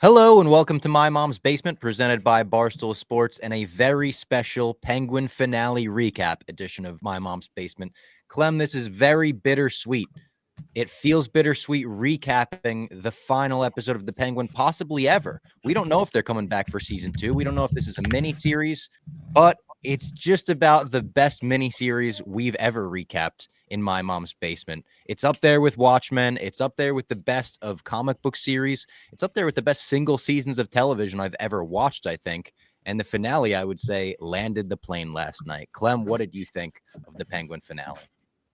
Hello and welcome to My Mom's Basement, presented by Barstool Sports, and a very special Penguin finale recap edition of My Mom's Basement. Clem, this is very bittersweet. It feels bittersweet recapping the final episode of The Penguin, possibly ever. We don't know if they're coming back for season 2. We don't know if this is a mini-series, but it's just about the best mini-series we've ever recapped in My Mom's Basement. It's up there with Watchmen. It's up there with the best of comic book series. It's up there with the best single seasons of television I've ever watched, I think. And the finale, I would say, landed the plane last night. Clem, what did you think of the Penguin finale?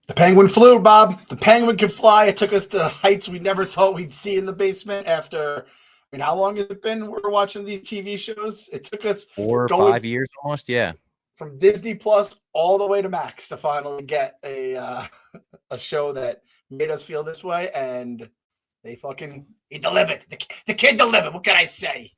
The Penguin flew, Bob. The Penguin can fly. It took us to heights we never thought we'd see in the basement after, how long has it been we're watching these TV shows? It took us 4 or 5 years almost, yeah. From Disney Plus all the way to Max to finally get a show that made us feel this way, and he delivered. The kid delivered. What can I say?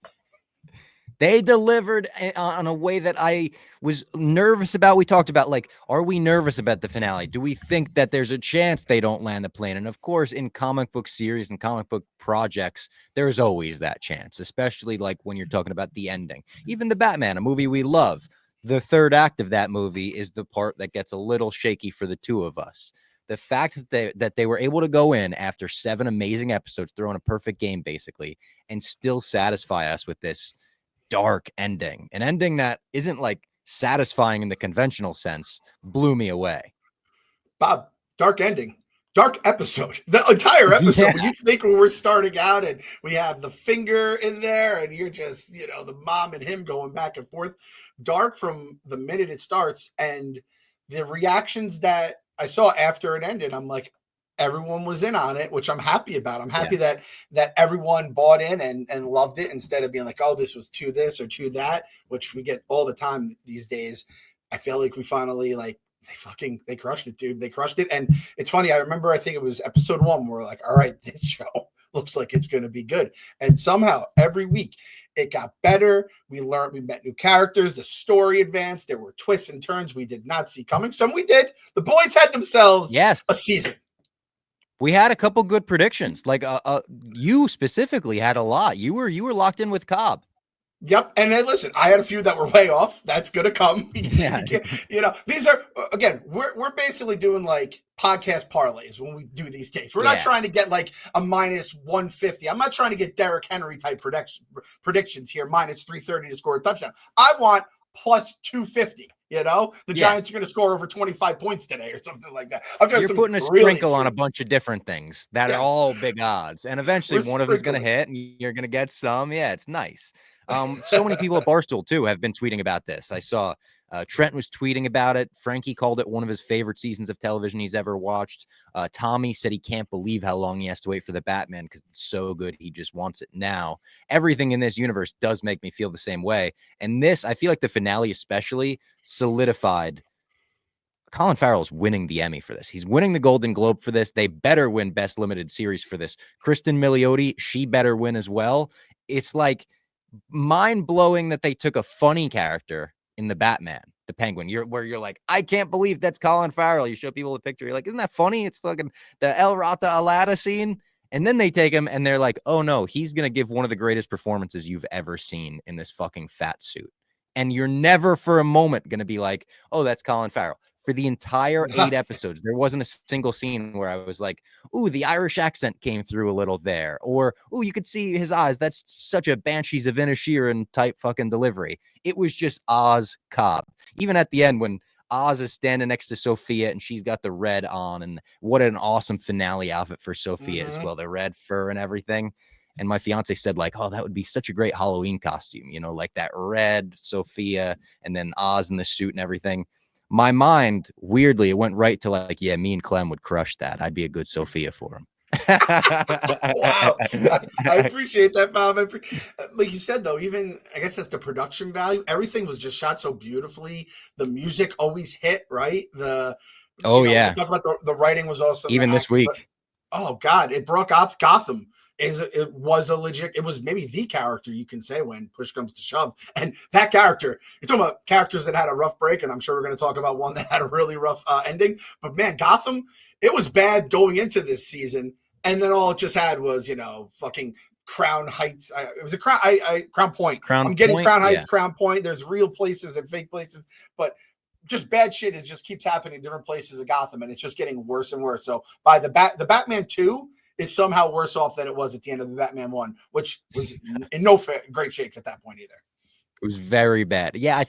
They delivered on a way that I was nervous about. We talked about, are we nervous about the finale? Do we think that there's a chance they don't land the plane? And of course, in comic book series and comic book projects, there's always that chance, especially when you're talking about the ending. Even the Batman, a movie we love, the third act of that movie is the part that gets a little shaky for the two of us. The fact that they were able to go in after 7 amazing episodes, throwing a perfect game basically, and still satisfy us with this dark ending, an ending that isn't satisfying in the conventional sense, blew me away. Bob, dark ending, dark episode, the entire episode. Yeah. When you think when we're starting out and we have the finger in there and you're just, the mom and him going back and forth, dark from the minute it starts. And the reactions that I saw after it ended, I'm like, everyone was in on it, which I'm happy about. I'm happy that everyone bought in and loved it, instead of being like, oh, this was to this or to that, which we get all the time these days. I feel like we finally they crushed it, dude. They crushed it. And it's funny. I remember, I think it was episode 1. We're like, all right, this show looks like it's going to be good. And somehow every week it got better. We met new characters. The story advanced. There were twists and turns we did not see coming. Some we did. The boys had themselves a season. We had a couple good predictions. You specifically had a lot. You were locked in with Cobb. Yep. And then listen, I had a few that were way off. That's going to come. Yeah. These are, again, we're basically doing podcast parlays when we do these takes. We're not trying to get a minus 150. I'm not trying to get Derrick Henry type predictions here, minus 330 to score a touchdown. I want plus 250. The Giants are going to score over 25 points today or something like that. You're putting a sprinkle on a bunch of different things that are all big odds. And eventually one of them is going to hit and you're going to get some. Yeah, it's nice. So many people at Barstool, too, have been tweeting about this. I saw Trent was tweeting about it. Frankie called it one of his favorite seasons of television he's ever watched. Tommy said he can't believe how long he has to wait for the Batman because it's so good. He just wants it now. Everything in this universe does make me feel the same way. And this, I feel like the finale especially solidified. Colin Farrell's winning the Emmy for this. He's winning the Golden Globe for this. They better win Best Limited Series for this. Kristen Milioti, she better win as well. It's mind-blowing that they took a funny character in the Batman, the Penguin, where you're like, I can't believe that's Colin Farrell. You show people a picture, you're like, isn't that funny? It's fucking the El Rata Alada scene. And then they take him and they're like, oh no, he's going to give one of the greatest performances you've ever seen in this fucking fat suit. And you're never for a moment going to be like, oh, that's Colin Farrell. For the entire 8 episodes, there wasn't a single scene where I was like, ooh, the Irish accent came through a little there. Or, ooh, you could see his eyes. That's such a Banshees of Inisherin type fucking delivery. It was just Oz Cobb. Even at the end when Oz is standing next to Sophia and she's got the red on, and what an awesome finale outfit for Sophia as well, the red fur and everything. And my fiance said, oh, that would be such a great Halloween costume, that red Sophia and then Oz in the suit and everything. My mind, weirdly, it went right to me and Clem would crush that. I'd be a good Sophia for him. Wow. I appreciate that, Bob. Like you said, though, even I guess that's the production value. Everything was just shot so beautifully. The music always hit, right? Talk about the writing was awesome. Even this week. Oh, God. It brought Gotham. It was maybe the character you can say when push comes to shove. And that character, you're talking about characters that had a rough break, and I'm sure we're going to talk about one that had a really rough ending. But man, Gotham, it was bad going into this season. And then all it just had was, fucking Crown Heights. It was a Crown Crown Point. I'm getting Point, Crown Heights, yeah. Crown Point. There's real places and fake places, but just bad shit. It just keeps happening in different places of Gotham, and it's just getting worse and worse. So by the Batman 2 is somehow worse off than it was at the end of the Batman 1, which was in no great shakes at that point either. It was very bad. Yeah,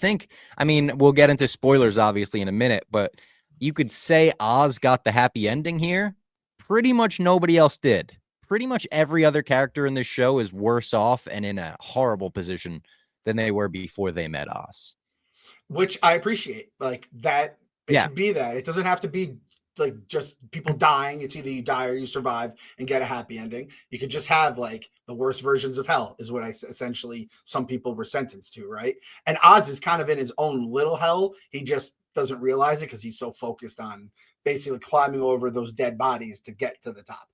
I mean, we'll get into spoilers obviously in a minute, but you could say Oz got the happy ending here. Pretty much nobody else did. Pretty much every other character in this show is worse off and in a horrible position than they were before they met Oz. Which I appreciate. Like that, it could be that. It doesn't have to be like just people dying. It's either you die or you survive and get a happy ending. You could just have like the worst versions of hell is what essentially some people were sentenced to, right? And Oz is kind of in his own little hell. He just doesn't realize it because he's so focused on basically climbing over those dead bodies to get to the top.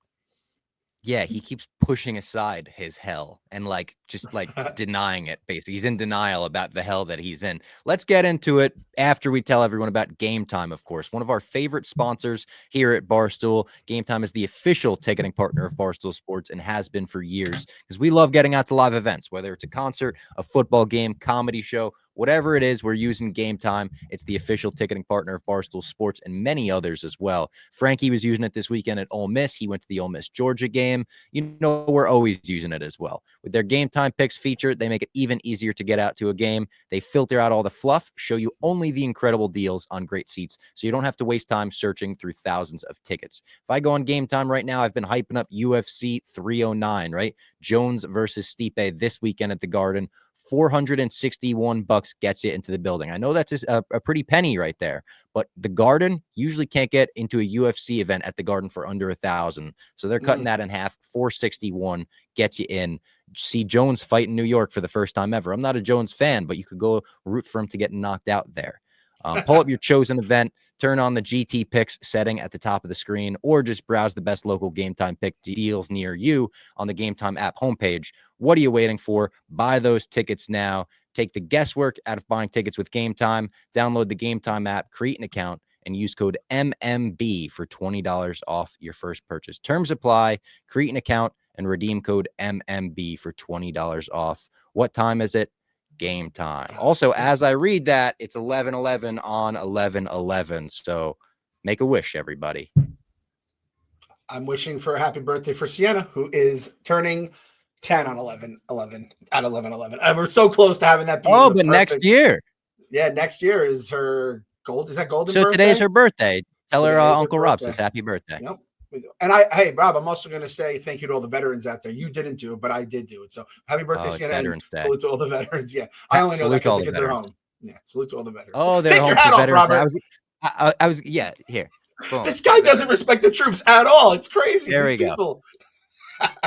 Yeah, he keeps pushing aside his hell and just denying it. Basically, he's in denial about the hell that he's in. Let's get into it after we tell everyone about Game Time, of course. One of our favorite sponsors here at Barstool. Game Time is the official ticketing partner of Barstool Sports and has been for years because we love getting out to live events, whether it's a concert, a football game, comedy show, whatever it is, we're using Game Time. It's the official ticketing partner of Barstool Sports and many others as well. Frankie was using it this weekend at Ole Miss. He went to the Ole Miss Georgia game. You know, we're always using it as well. With their Game Time Picks feature, they make it even easier to get out to a game. They filter out all the fluff, show you only the incredible deals on great seats, so you don't have to waste time searching through thousands of tickets. If I go on Game Time right now, I've been hyping up UFC 309, right? Jones versus Stipe this weekend at the Garden. $461 gets you into the building. I know that's a pretty penny right there, but the Garden usually can't get into a UFC event at the Garden for under $1,000. So they're cutting that in half. $461 gets you in. See Jones fight in New York for the first time ever. I'm not a Jones fan, but you could go root for him to get knocked out there. Pull up your chosen event, turn on the GT Picks setting at the top of the screen, or just browse the best local Game Time pick deals near you on the Game Time app homepage. What are you waiting for? Buy those tickets now. Take the guesswork out of buying tickets with Game Time. Download the Game Time app, create an account, and use code MMB for $20 off your first purchase. Terms apply. Create an account and redeem code MMB for $20 off. What time is it? Game Time. Also, as I read that, it's 11/11 on 11/11. So make a wish, everybody. I'm wishing for a happy birthday for Sienna, who is turning 10 on 11/11 at 11/11. We're so close to having that be but perfect. Next year. Yeah, next year is her golden birthday. So today's her birthday. Tell her Uncle Rob says happy birthday. Yep. And hey, Rob, I'm also going to say thank you to all the veterans out there. You didn't do it, but I did do it. So happy birthday, Sienna. Veterans Day. Salute to all the veterans. Yeah. I only know that because the kids are home. Yeah. Salute to all the veterans. Oh, they're Take home your hat off, Robert. I was, yeah, here. Boom. This guy doesn't respect the troops at all. It's crazy. There we go.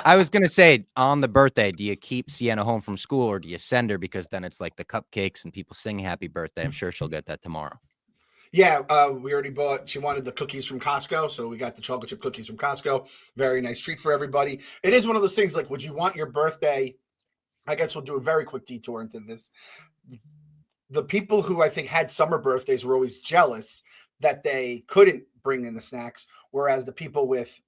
I was going to say, on the birthday, do you keep Sienna home from school or do you send her? Because then it's like the cupcakes and people sing happy birthday. I'm sure she'll get that tomorrow. Yeah, we already bought. She wanted the cookies from Costco, so we got the chocolate chip cookies from Costco. Very nice treat for everybody. It is one of those things like, would you want your birthday? I guess we'll do a very quick detour into this. The people who I think had summer birthdays were always jealous that they couldn't bring in the snacks, whereas the people with,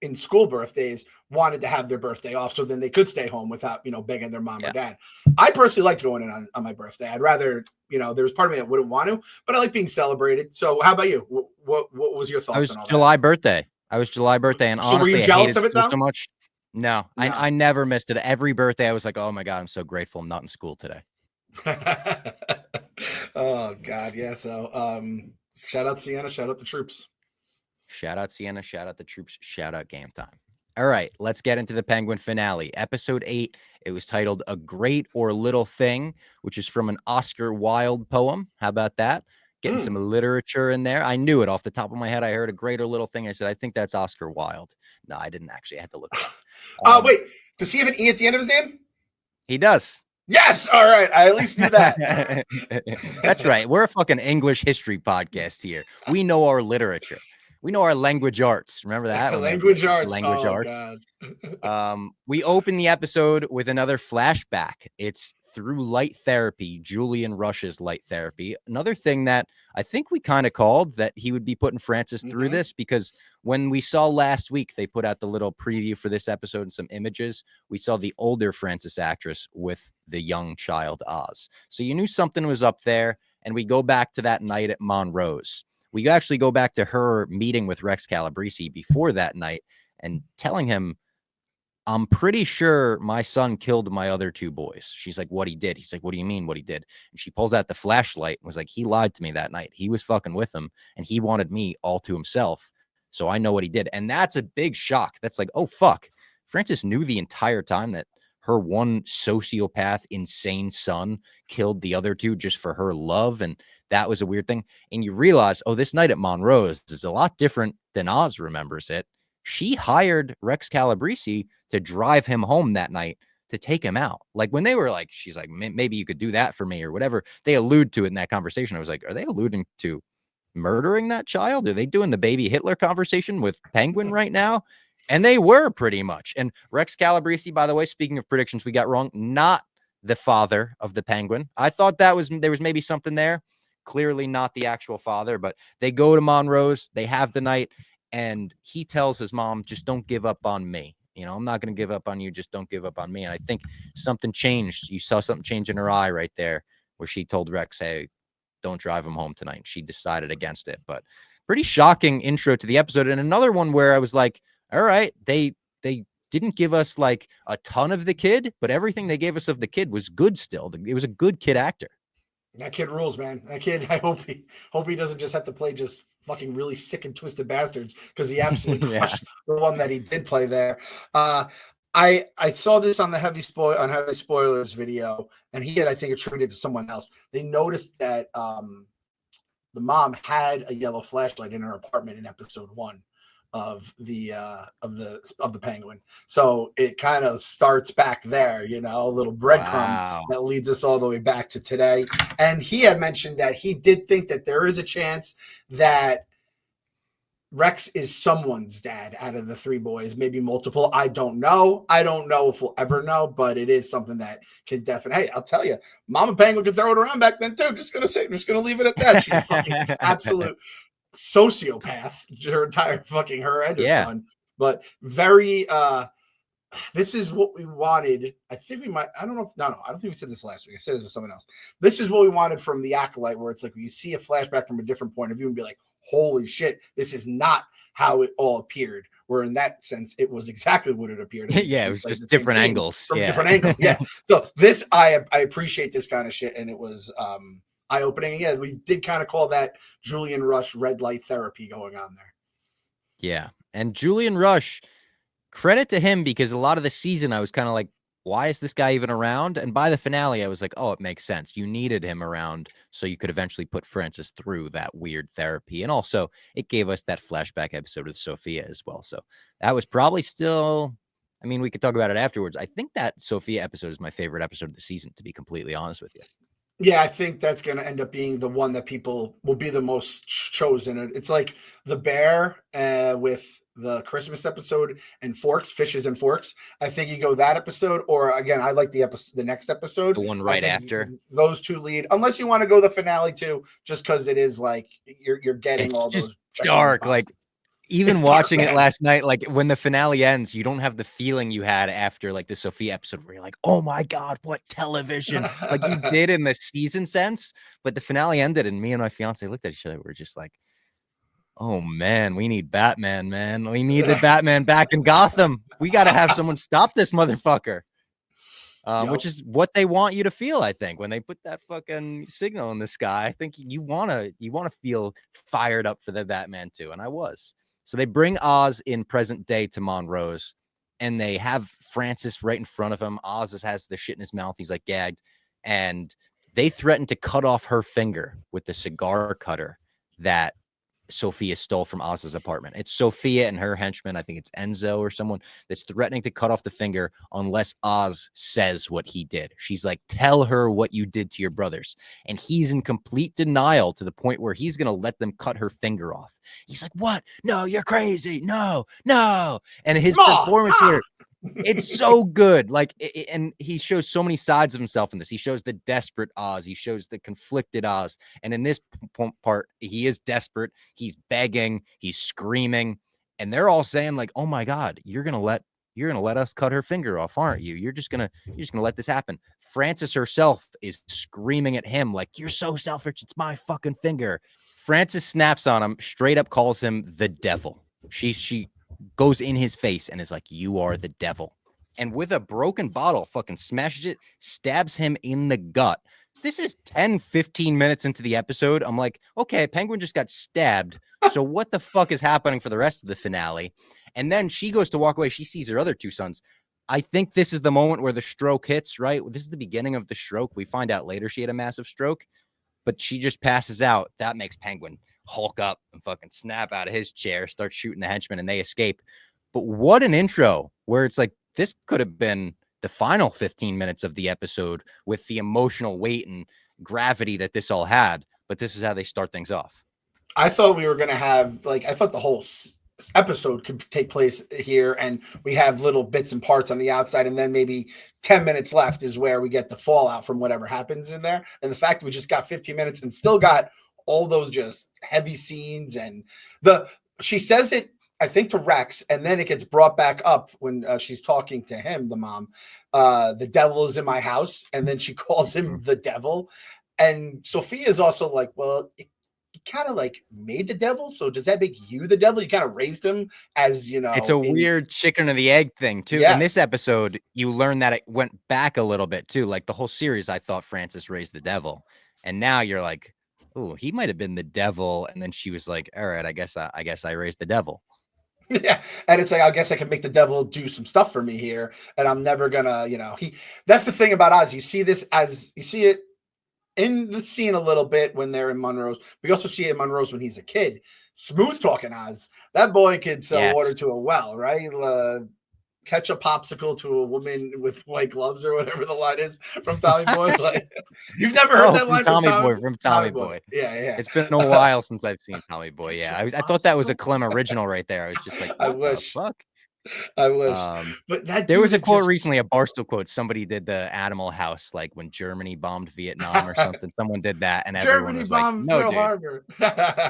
in school birthdays wanted to have their birthday off so then they could stay home without, begging their mom or dad. I personally liked going in on my birthday. I'd rather, there was part of me that wouldn't want to, but I like being celebrated. So how about you? What was your thoughts on all July that? Birthday. I was July birthday. And so honestly, were you jealous of it so much. No, I never missed it. Every birthday I was like, oh my God, I'm so grateful I'm not in school today. Oh God. Yeah. So, shout out Sienna, shout out the troops. Shout out Sienna, shout out the troops, shout out Game Time. All right, let's get into the Penguin finale. Episode 8, it was titled A Great or Little Thing, which is from an Oscar Wilde poem. How about that? Getting some literature in there. I knew it off the top of my head. I heard A Great or Little Thing. I said, I think that's Oscar Wilde. No, I didn't actually. I had to look it up. Wait, does he have an E at the end of his name? He does. Yes. All right. I at least knew that. That's right. We're a fucking English history podcast here. We know our literature. We know our language arts. Remember that? Language arts. Language Oh arts. God. We open the episode with another flashback. It's through light therapy, Julian Rush's light therapy. Another thing that I think we kind of called that he would be putting Francis through this, because when we saw last week, they put out the little preview for this episode and some images. We saw the older Francis actress with the young child Oz. So you knew something was up there. And we go back to that night at Monroe's. We actually go back to her meeting with Rex Calabrese before that night and telling him, I'm pretty sure my son killed my other two boys. She's like, what he did? He's like, what do you mean what he did? And she pulls out the flashlight and was like, he lied to me that night. He was fucking with him and he wanted me all to himself. So I know what he did. And that's a big shock. That's like, oh, fuck. Francis knew the entire time that her one sociopath, insane son killed the other two just for her love. And that was a weird thing. And you realize, oh, this night at Monroe's is a lot different than Oz remembers it. She hired Rex Calabrese to drive him home that night to take him out. Like when they were like, she's like, maybe you could do that for me or whatever. They allude to it in that conversation. I was like, are they alluding to murdering that child? Are they doing the baby Hitler conversation with Penguin right now? And they were pretty much. And Rex Calabrese, by the way, speaking of predictions we got wrong, not the father of the Penguin. I thought there was maybe something there. Clearly not the actual father, but they go to Monroe's, they have the night, and he tells his mom, just don't give up on me. You know, I'm not going to give up on you. Just don't give up on me. And I think something changed. You saw something change in her eye right there where she told Rex, hey, don't drive him home tonight. She decided against it. But pretty shocking intro to the episode. And another one where I was like, all right, they didn't give us like a ton of the kid, but everything they gave us of the kid was good still. It was a good kid actor. That kid rules, man. That kid, I hope he doesn't just have to play just fucking really sick and twisted bastards, because he absolutely crushed the one that he did play there. I saw this on the heavy spoilers video, and he had, I think, attributed to someone else. They noticed that the mom had a yellow flashlight in her apartment in episode 1 of the Penguin. So it kind of starts back there, you know, a little breadcrumb that leads us all the way back to today. And he had mentioned that he did think that there is a chance that Rex is someone's dad out of the 3 boys, maybe multiple. I don't know if we'll ever know, but it is something that can definitely, hey, I'll tell you, Mama Penguin could throw it around back then too. Just gonna leave it at that. She's a fucking absolute sociopath, her entire fucking her and her son. But very this is what we wanted. I think we might, I don't think we said this last week. I said this with someone else. This is what we wanted from the Acolyte, where it's like you see a flashback from a different point of view and be like, holy shit, this is not how it all appeared. Where in that sense, it was exactly what it appeared. Yeah, it was just different angles. From different angles. Yeah. So this, I appreciate this kind of shit. And it was eye-opening. Yeah, we did kind of call that Julian Rush red light therapy going on there. Yeah. And Julian Rush, credit to him, because a lot of the season I was kind of like, why is this guy even around? And by the finale, I was like, oh, it makes sense. You needed him around so you could eventually put Francis through that weird therapy. And also it gave us that flashback episode with Sophia as well. So that was probably still, I mean, we could talk about it afterwards. I think that Sophia episode is my favorite episode of the season, to be completely honest with you. Yeah, I think that's going to end up being the one that people will be the most chosen. It's like the bear with the Christmas episode and Fishes and Forks. I think you go that episode, or again, I like the next episode. The one right after. Those two lead, unless you want to go the finale too, just because it is like you're getting it's all just those dark, like even watching it last night, like when the finale ends, you don't have the feeling you had after like the Sophia episode where you're like, oh my God, what television, like you did in the season sense. But the finale ended and me and my fiance looked at each other. We're just like, oh man, we need Batman, man. We need the Batman back in Gotham. We got to have someone stop this motherfucker. Which is what they want you to feel, I think, when they put that fucking signal in the sky. I think you wanna feel fired up for the Batman too, and I was. So they bring Oz in present day to Monroe's, and they have Francis right in front of him. Oz has the shit in his mouth. He's like gagged, and they threaten to cut off her finger with the cigar cutter that Sophia stole from Oz's apartment. It's Sophia and her henchman, I think it's Enzo or someone, that's threatening to cut off the finger unless Oz says what he did. She's like, tell her what you did to your brothers. And he's in complete denial to the point where he's going to let them cut her finger off. He's like, what? No, you're crazy. No. And his performance here, it's so good. Like, and he shows so many sides of himself in this. He shows the desperate Oz. He shows the conflicted Oz. And in this part, he is desperate. He's begging. He's screaming. And they're all saying like, oh my God, you're going to let us cut her finger off, aren't you? You're just going to let this happen. Frances herself is screaming at him like, you're so selfish. It's my fucking finger. Frances snaps on him, straight up calls him the devil. She goes in his face and is like, you are the devil. And with a broken bottle, fucking smashes it, stabs him in the gut. This is 10, 15 minutes into the episode. I'm like, okay, Penguin just got stabbed. So what the fuck is happening for the rest of the finale? And then she goes to walk away. She sees her other two sons. I think this is the moment where the stroke hits, right? This is the beginning of the stroke. We find out later she had a massive stroke, but she just passes out. That makes Penguin hulk up and fucking snap out of his chair, start shooting the henchmen, and they escape. But what an intro, where it's like, this could have been the final 15 minutes of the episode with the emotional weight and gravity that this all had. But this is how they start things off. I thought we were going to have, like, I thought the whole episode could take place here, and we have little bits and parts on the outside, and then maybe 10 minutes left is where we get the fallout from whatever happens in there. And the fact that we just got 15 minutes and still got all those just heavy scenes, and she says it, I think, to Rex, and then it gets brought back up when she's talking to him, the mom. The devil is in my house, and then she calls him the devil. And Sophia is also like, well, you kind of like made the devil, so does that make you the devil? You kind of raised him as, you know. It's a weird chicken or the egg thing too. Yeah. In this episode, you learn that it went back a little bit too. Like the whole series, I thought Frances raised the devil, and now you're like, oh, he might have been the devil. And then she was like, all right, I guess I raised the devil. Yeah. And it's like, I guess I can make the devil do some stuff for me here. And I'm never gonna, you know, that's the thing about Oz. You see it in the scene a little bit when they're in Monroe's. We also see it in Monroe's when he's a kid. Smooth talking Oz. That boy could sell water to a well, right? Catch a popsicle to a woman with white gloves or whatever the line is from Tommy Boy. Like, you've never heard that line from Tommy Boy. Yeah. It's been a while since I've seen Tommy Boy. Yeah, I thought that was a Clem original right there. I was just like, what the fuck? I wish. But there was a quote recently, a Barstool quote. Somebody did the Animal House, like when Germany bombed Vietnam or something. Someone did that, and everyone was like, "No, Pearl Harbor."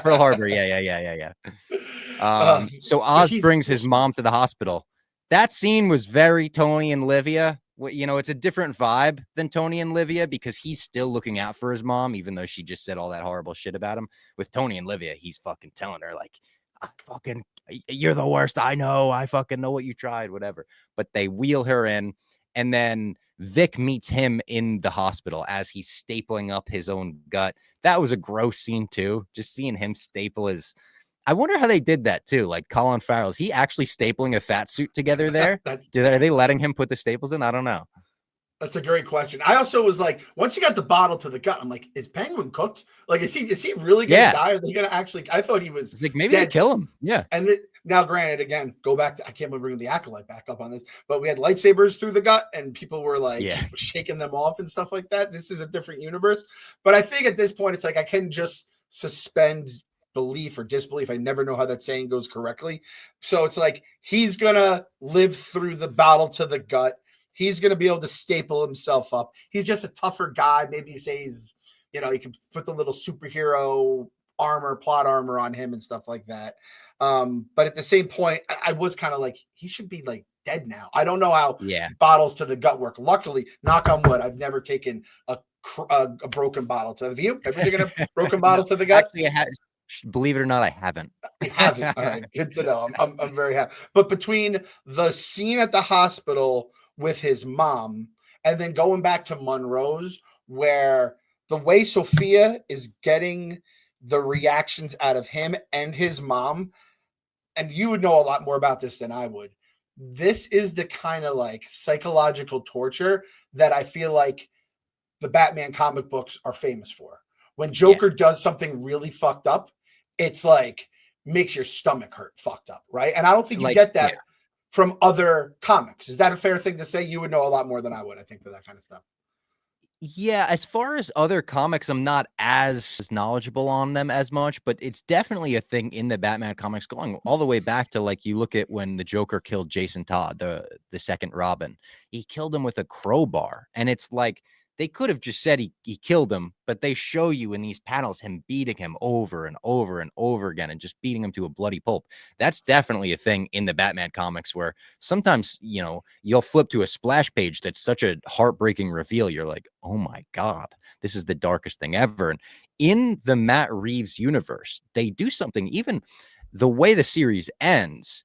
Pearl Harbor. Yeah. So Oz brings his mom to the hospital. That scene was very Tony and Livia. You know, it's a different vibe than Tony and Livia because he's still looking out for his mom, even though she just said all that horrible shit about him. With Tony and Livia, he's fucking telling her like, you're the worst. I know. I fucking know what you tried, whatever. But they wheel her in, and then Vic meets him in the hospital as he's stapling up his own gut. That was a gross scene too. Just seeing him staple his. I wonder how they did that too. Like Colin Farrell, is he actually stapling a fat suit together there? Are they letting him put the staples in? I don't know. That's a great question. I also was like, once he got the bottle to the gut, I'm like, is Penguin cooked? Like, is he really gonna die? Are they gonna actually? I thought he was. It's like maybe they kill him. Yeah. And now, granted, again, go back to, I can't remember bringing the acolyte back up on this, but we had lightsabers through the gut, and people were like shaking them off and stuff like that. This is a different universe, but I think at this point, it's like I can just suspend belief or disbelief. I never know how that saying goes correctly. So it's like he's gonna live through the battle to the gut. He's gonna be able to staple himself up. He's just a tougher guy. Maybe say he's, you can put the little superhero plot armor on him and stuff like that. But at the same point, I was kind of like, he should be like dead now. I don't know how bottles to the gut work. Luckily, knock on wood, I've never taken a broken bottle to the view. Ever taken a broken bottle to the gut? Actually, believe it or not, I haven't. You haven't. All right, good to know. I'm very happy. But between the scene at the hospital with his mom and then going back to Monroe's, where the way Sophia is getting the reactions out of him and his mom, and you would know a lot more about this than I would. This is the kind of like psychological torture that I feel like the Batman comic books are famous for. When Joker does something really fucked up, it's like makes your stomach hurt, fucked up, right? And I don't think you Like, get yeah. that from other comics. Is that a fair thing to say? You would know a lot more than I would, I think, for that kind of stuff. Yeah, as far as other comics, I'm not as knowledgeable on them as much, but it's definitely a thing in the Batman comics going all the way back to, like, you look at when the Joker killed Jason Todd, the second Robin. He killed him with a crowbar, and it's like they could have just said he killed him, but they show you in these panels him beating him over and over and over again and just beating him to a bloody pulp. That's definitely a thing in the Batman comics where sometimes, you know, you'll flip to a splash page that's such a heartbreaking reveal. You're like, oh my God, this is the darkest thing ever. And in the Matt Reeves universe, they do something, even the way the series ends,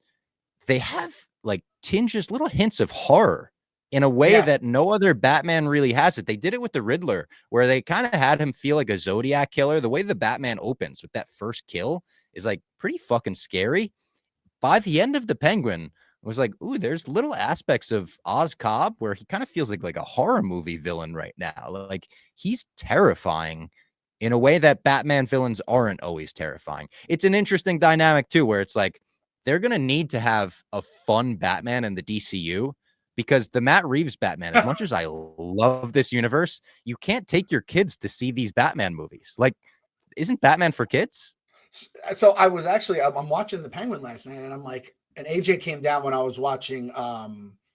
they have like tinges, little hints of horror in a way that no other Batman really has it. They did it with the Riddler, where they kind of had him feel like a Zodiac killer. The way the Batman opens with that first kill is like pretty fucking scary. By the end of the Penguin, I was like, ooh, there's little aspects of Oz Cobb where he kind of feels like a horror movie villain right now. Like he's terrifying in a way that Batman villains aren't always terrifying. It's an interesting dynamic too, where it's like they're gonna need to have a fun Batman in the DCU because the Matt Reeves Batman, as much as I love this universe, you can't take your kids to see these Batman movies. Like, isn't Batman for kids? So I was actually I'm watching the Penguin last night, and I'm like, and AJ came down when I was watching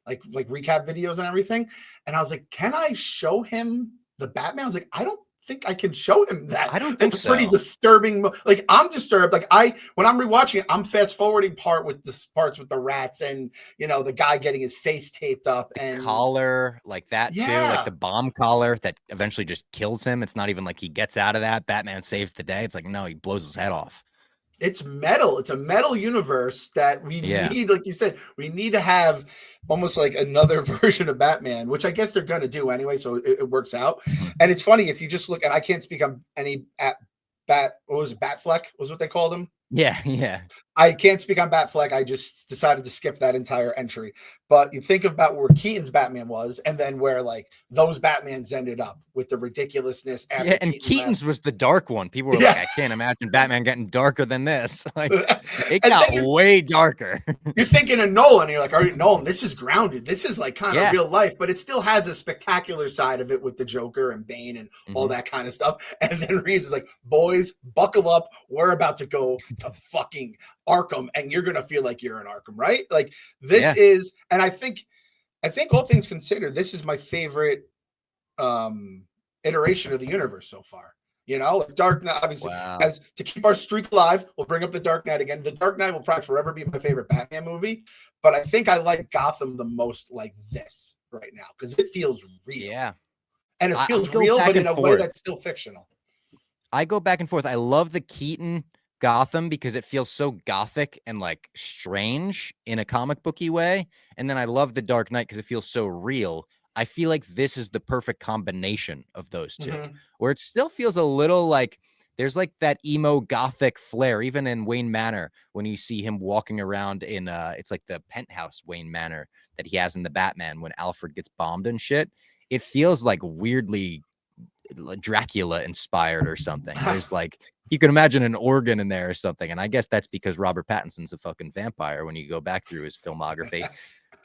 like recap videos and everything, and I was like, can I show him the Batman? I was like, I don't think I can show him that. I don't think That's pretty so. disturbing. Like I'm disturbed. Like when I'm rewatching it, I'm fast forwarding parts with the rats and the guy getting his face taped up and Collar like that too, like the bomb collar that eventually just kills him. It's not even like he gets out of that. Batman saves the day. It's like, no, he blows his head off. It's metal. It's a metal universe that we need, like you said, we need to have almost like another version of Batman, which I guess they're going to do anyway. So it works out. Mm-hmm. And it's funny if you just look, and I can't speak on any what was it? Batfleck was what they called him. Yeah. I can't speak on Batfleck. I just decided to skip that entire entry. But you think about where Keaton's Batman was, and then where like those Batmans ended up with the ridiculousness. Yeah, and Keaton's was the dark one. People were like, I can't imagine Batman getting darker than this. Like, it got way darker. You're thinking of Nolan, and you're like, all right, Nolan, this is grounded. This is like kind of real life, but it still has a spectacular side of it with the Joker and Bane and all that kind of stuff. And then Reeves is like, boys, buckle up. We're about to go to fucking Arkham, and you're gonna feel like you're in Arkham, right? Like this is, and I think all things considered, this is my favorite iteration of the universe so far. Like Dark Knight, obviously, as to keep our streak alive, we'll bring up the Dark Knight again. The Dark Knight will probably forever be my favorite Batman movie, but I think I like Gotham the most like this right now because it feels real. Yeah. And it feels real, but in a way that's still fictional. I go back and forth. I love the Keaton Gotham because it feels so gothic and like strange in a comic booky way. And then I love the Dark Knight because it feels so real. I feel like this is the perfect combination of those two, where it still feels a little like there's like that emo gothic flair, even in Wayne Manor, when you see him walking around in it's like the penthouse Wayne Manor that he has in the Batman when Alfred gets bombed and shit. It feels like weirdly Dracula inspired or something. There's like, you can imagine an organ in there or something. And I guess that's because Robert Pattinson's a fucking vampire when you go back through his filmography.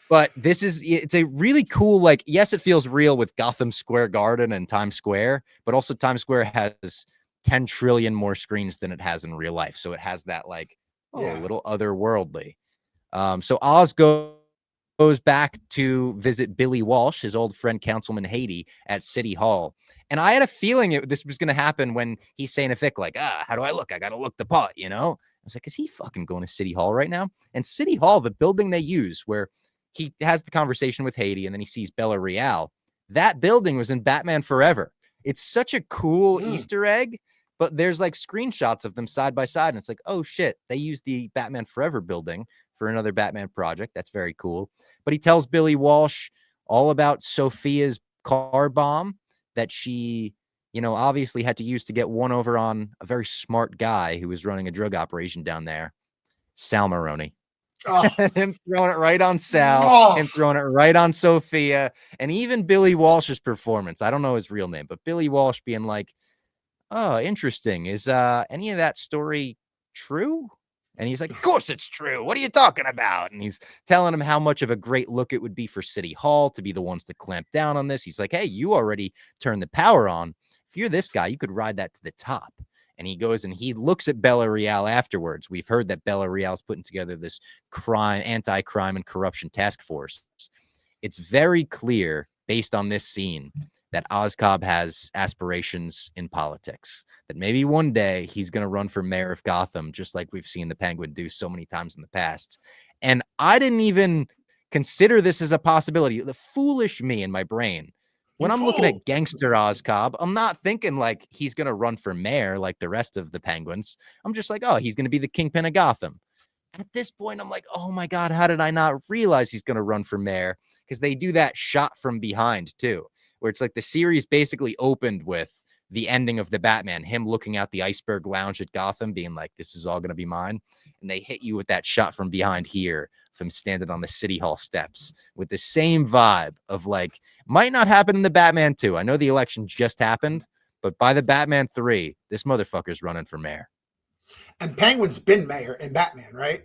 But it's a really cool, like, yes, it feels real with Gotham Square Garden and Times Square, but also Times Square has 10 trillion more screens than it has in real life. So it has that like, a little otherworldly. So Oz goes back to visit Billy Walsh, his old friend, Councilman Haiti, at City Hall. And I had a feeling this was going to happen when he's saying to Vic, like, how do I look? I got to look the part, I was like, is he fucking going to City Hall right now? And City Hall, the building they use where he has the conversation with Haiti and then he sees Bella Real, that building was in Batman Forever. It's such a cool Easter egg, but there's like screenshots of them side by side. And it's like, oh shit, they used the Batman Forever building for another Batman project. That's very cool. But he tells Billy Walsh all about Sophia's car bomb that she, obviously had to use to get one over on a very smart guy who was running a drug operation down there, Sal Maroni. Oh. Him throwing it right on Sal, him throwing it right on Sophia, and even Billy Walsh's performance. I don't know his real name, but Billy Walsh being like, oh, interesting. Is any of that story true? And he's like, of course it's true. What are you talking about? And he's telling him how much of a great look it would be for City Hall to be the ones to clamp down on this. He's like, hey, you already turned the power on. If you're this guy, you could ride that to the top. And he goes and he looks at Bella Real afterwards. We've heard that Bella Real is putting together this anti-crime and corruption task force. It's very clear based on this scene that Oscobb has aspirations in politics, that maybe one day he's going to run for mayor of Gotham, just like we've seen the Penguin do so many times in the past. And I didn't even consider this as a possibility. The foolish me in my brain, when I'm looking at gangster Oscobb, I'm not thinking like he's going to run for mayor like the rest of the Penguins. I'm just like, oh, he's going to be the kingpin of Gotham. At this point, I'm like, oh my God, how did I not realize he's going to run for mayor? Because they do that shot from behind too, where it's like the series basically opened with the ending of the Batman, him looking out the iceberg lounge at Gotham, being like, this is all going to be mine. And they hit you with that shot from behind here, from standing on the City Hall steps with the same vibe of like, might not happen in the Batman 2. I know the election just happened, but by the Batman 3, this motherfucker's running for mayor. And Penguin's been mayor in Batman, right?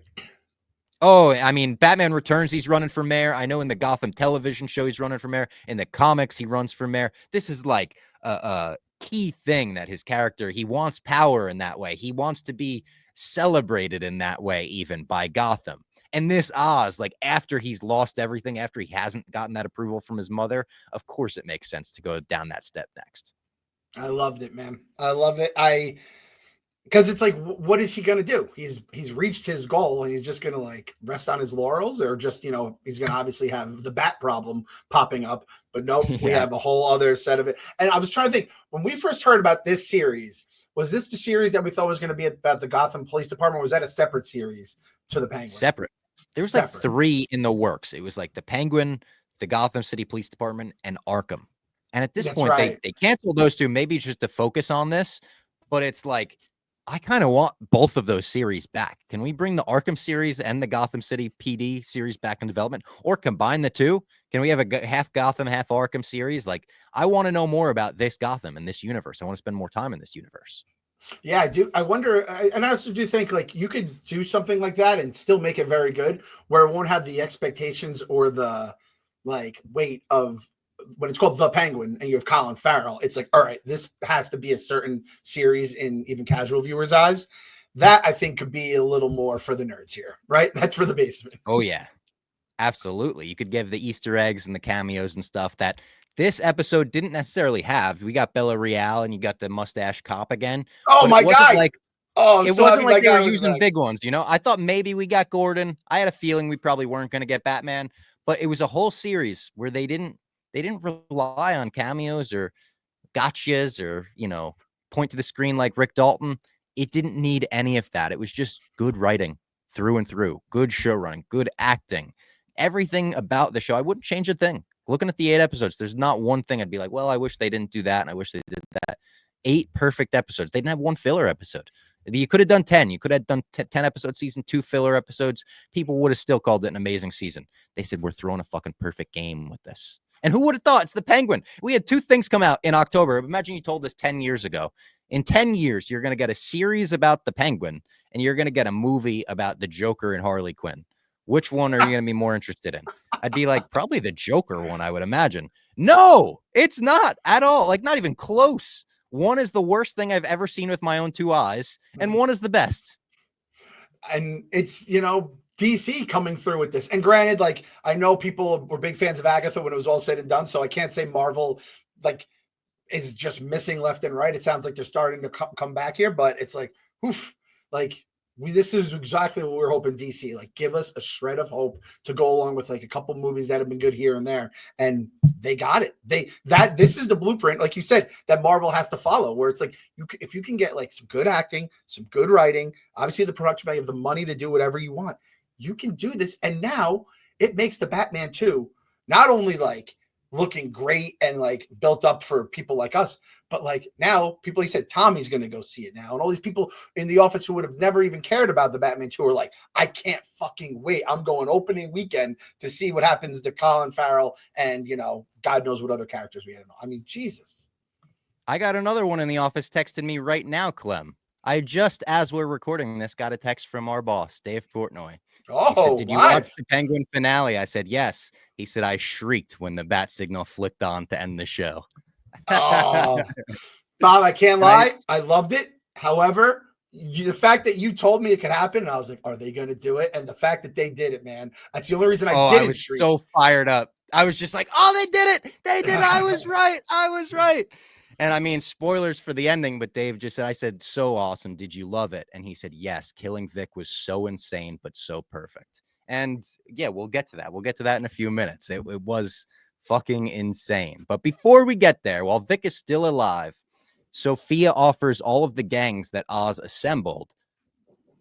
Oh, I mean, Batman Returns, he's running for mayor. I know in the Gotham television show, he's running for mayor. In the comics, he runs for mayor. This is like a key thing that his character, he wants power in that way. He wants to be celebrated in that way, even by Gotham. And this Oz, like after he's lost everything, after he hasn't gotten that approval from his mother, of course it makes sense to go down that step next. I loved it, man. I love it. Because it's like, what is he gonna do? He's reached his goal, and he's just gonna like rest on his laurels, or just he's gonna obviously have the bat problem popping up. But nope, we have a whole other set of it. And I was trying to think, when we first heard about this series, was this the series that we thought was going to be about the Gotham Police Department? Or was that a separate series to the Penguin? Separate. There was like 3 in the works. It was like the Penguin, the Gotham City Police Department, and Arkham. And at this point, they canceled those 2, maybe just to focus on this. But it's like, I kind of want both of those series back. Can we bring the Arkham series and the Gotham City PD series back in development, or combine the 2? Can we have a half Gotham, half Arkham series? Like, I want to know more about this Gotham and this universe. I want to spend more time in this universe. Yeah, I do. I wonder, and I also do think like you could do something like that and still make it very good, where it won't have the expectations or the like weight of when it's called The Penguin and you have Colin Farrell. It's like, all right, this has to be a certain series in even casual viewers' eyes. That I think could be a little more for the nerds here, right? That's for the basement. Oh yeah, absolutely. You could give the Easter eggs and the cameos and stuff that this episode didn't necessarily have. We got Bella Real and you got the mustache cop again. Oh my God. Like, it wasn't like they were using big ones, I thought maybe we got Gordon. I had a feeling we probably weren't going to get Batman, but it was a whole series where they didn't rely on cameos or gotchas or, point to the screen like Rick Dalton. It didn't need any of that. It was just good writing through and through, good show running, good acting, everything about the show. I wouldn't change a thing. Looking at the 8 episodes, there's not one thing I'd be like, well, I wish they didn't do that. And I wish they did that. 8 perfect episodes. They didn't have one filler episode. You could have done 10. You could have done 10 episode season, 2 filler episodes. People would have still called it an amazing season. They said, we're throwing a fucking perfect game with this. And who would have thought? It's the Penguin. We had 2 things come out in October. Imagine you told us 10 years ago. In 10 years, you're going to get a series about the Penguin, and you're going to get a movie about the Joker and Harley Quinn. Which one are you going to be more interested in? I'd be like, probably the Joker one, I would imagine. No, it's not at all. Like, not even close. One is the worst thing I've ever seen with my own 2 eyes, and one is the best. And it's, DC coming through with this. And granted, like, I know people were big fans of Agatha when it was all said and done, so I can't say Marvel, like, is just missing left and right. It sounds like they're starting to come back here, but it's like, oof, like, this is exactly what we're hoping DC, like, give us a shred of hope to go along with like a couple movies that have been good here and there. And they got it. This is the blueprint, like you said, that Marvel has to follow, where it's like, if you can get like some good acting, some good writing, obviously the production value of the money to do whatever you want, you can do this. And now it makes the Batman 2 not only like looking great and like built up for people like us, but like now people, he said Tommy's going to go see it now. And all these people in the office who would have never even cared about the Batman 2 are like, I can't fucking wait. I'm going opening weekend to see what happens to Colin Farrell and, God knows what other characters we had. I mean, Jesus. I got another one in the office texting me right now, Clem. I just, as we're recording this, got a text from our boss, Dave Portnoy. He said, Oh, "Did you watch live. the Penguin finale?" I said, "Yes." He said, "I shrieked when the bat signal flicked on to end the show." Oh, Bob, I can't And I lie. I loved it. However, the fact that you told me it could happen, and I was like, are they going to do it? And the fact that they did it, man, that's the only reason I I didn't was shriek. so fired up. I was just like, "Oh, they did it. They did it. I was right. I was right." And I mean, spoilers for the ending, but Dave just said, I said, "So awesome. Did you love it?" And he said, "Yes, killing Vic was so insane, but so perfect." And yeah, we'll get to that. We'll get to that in a few minutes. It was fucking insane. But before we get there, while Vic is still alive, Sophia offers all of the gangs that Oz assembled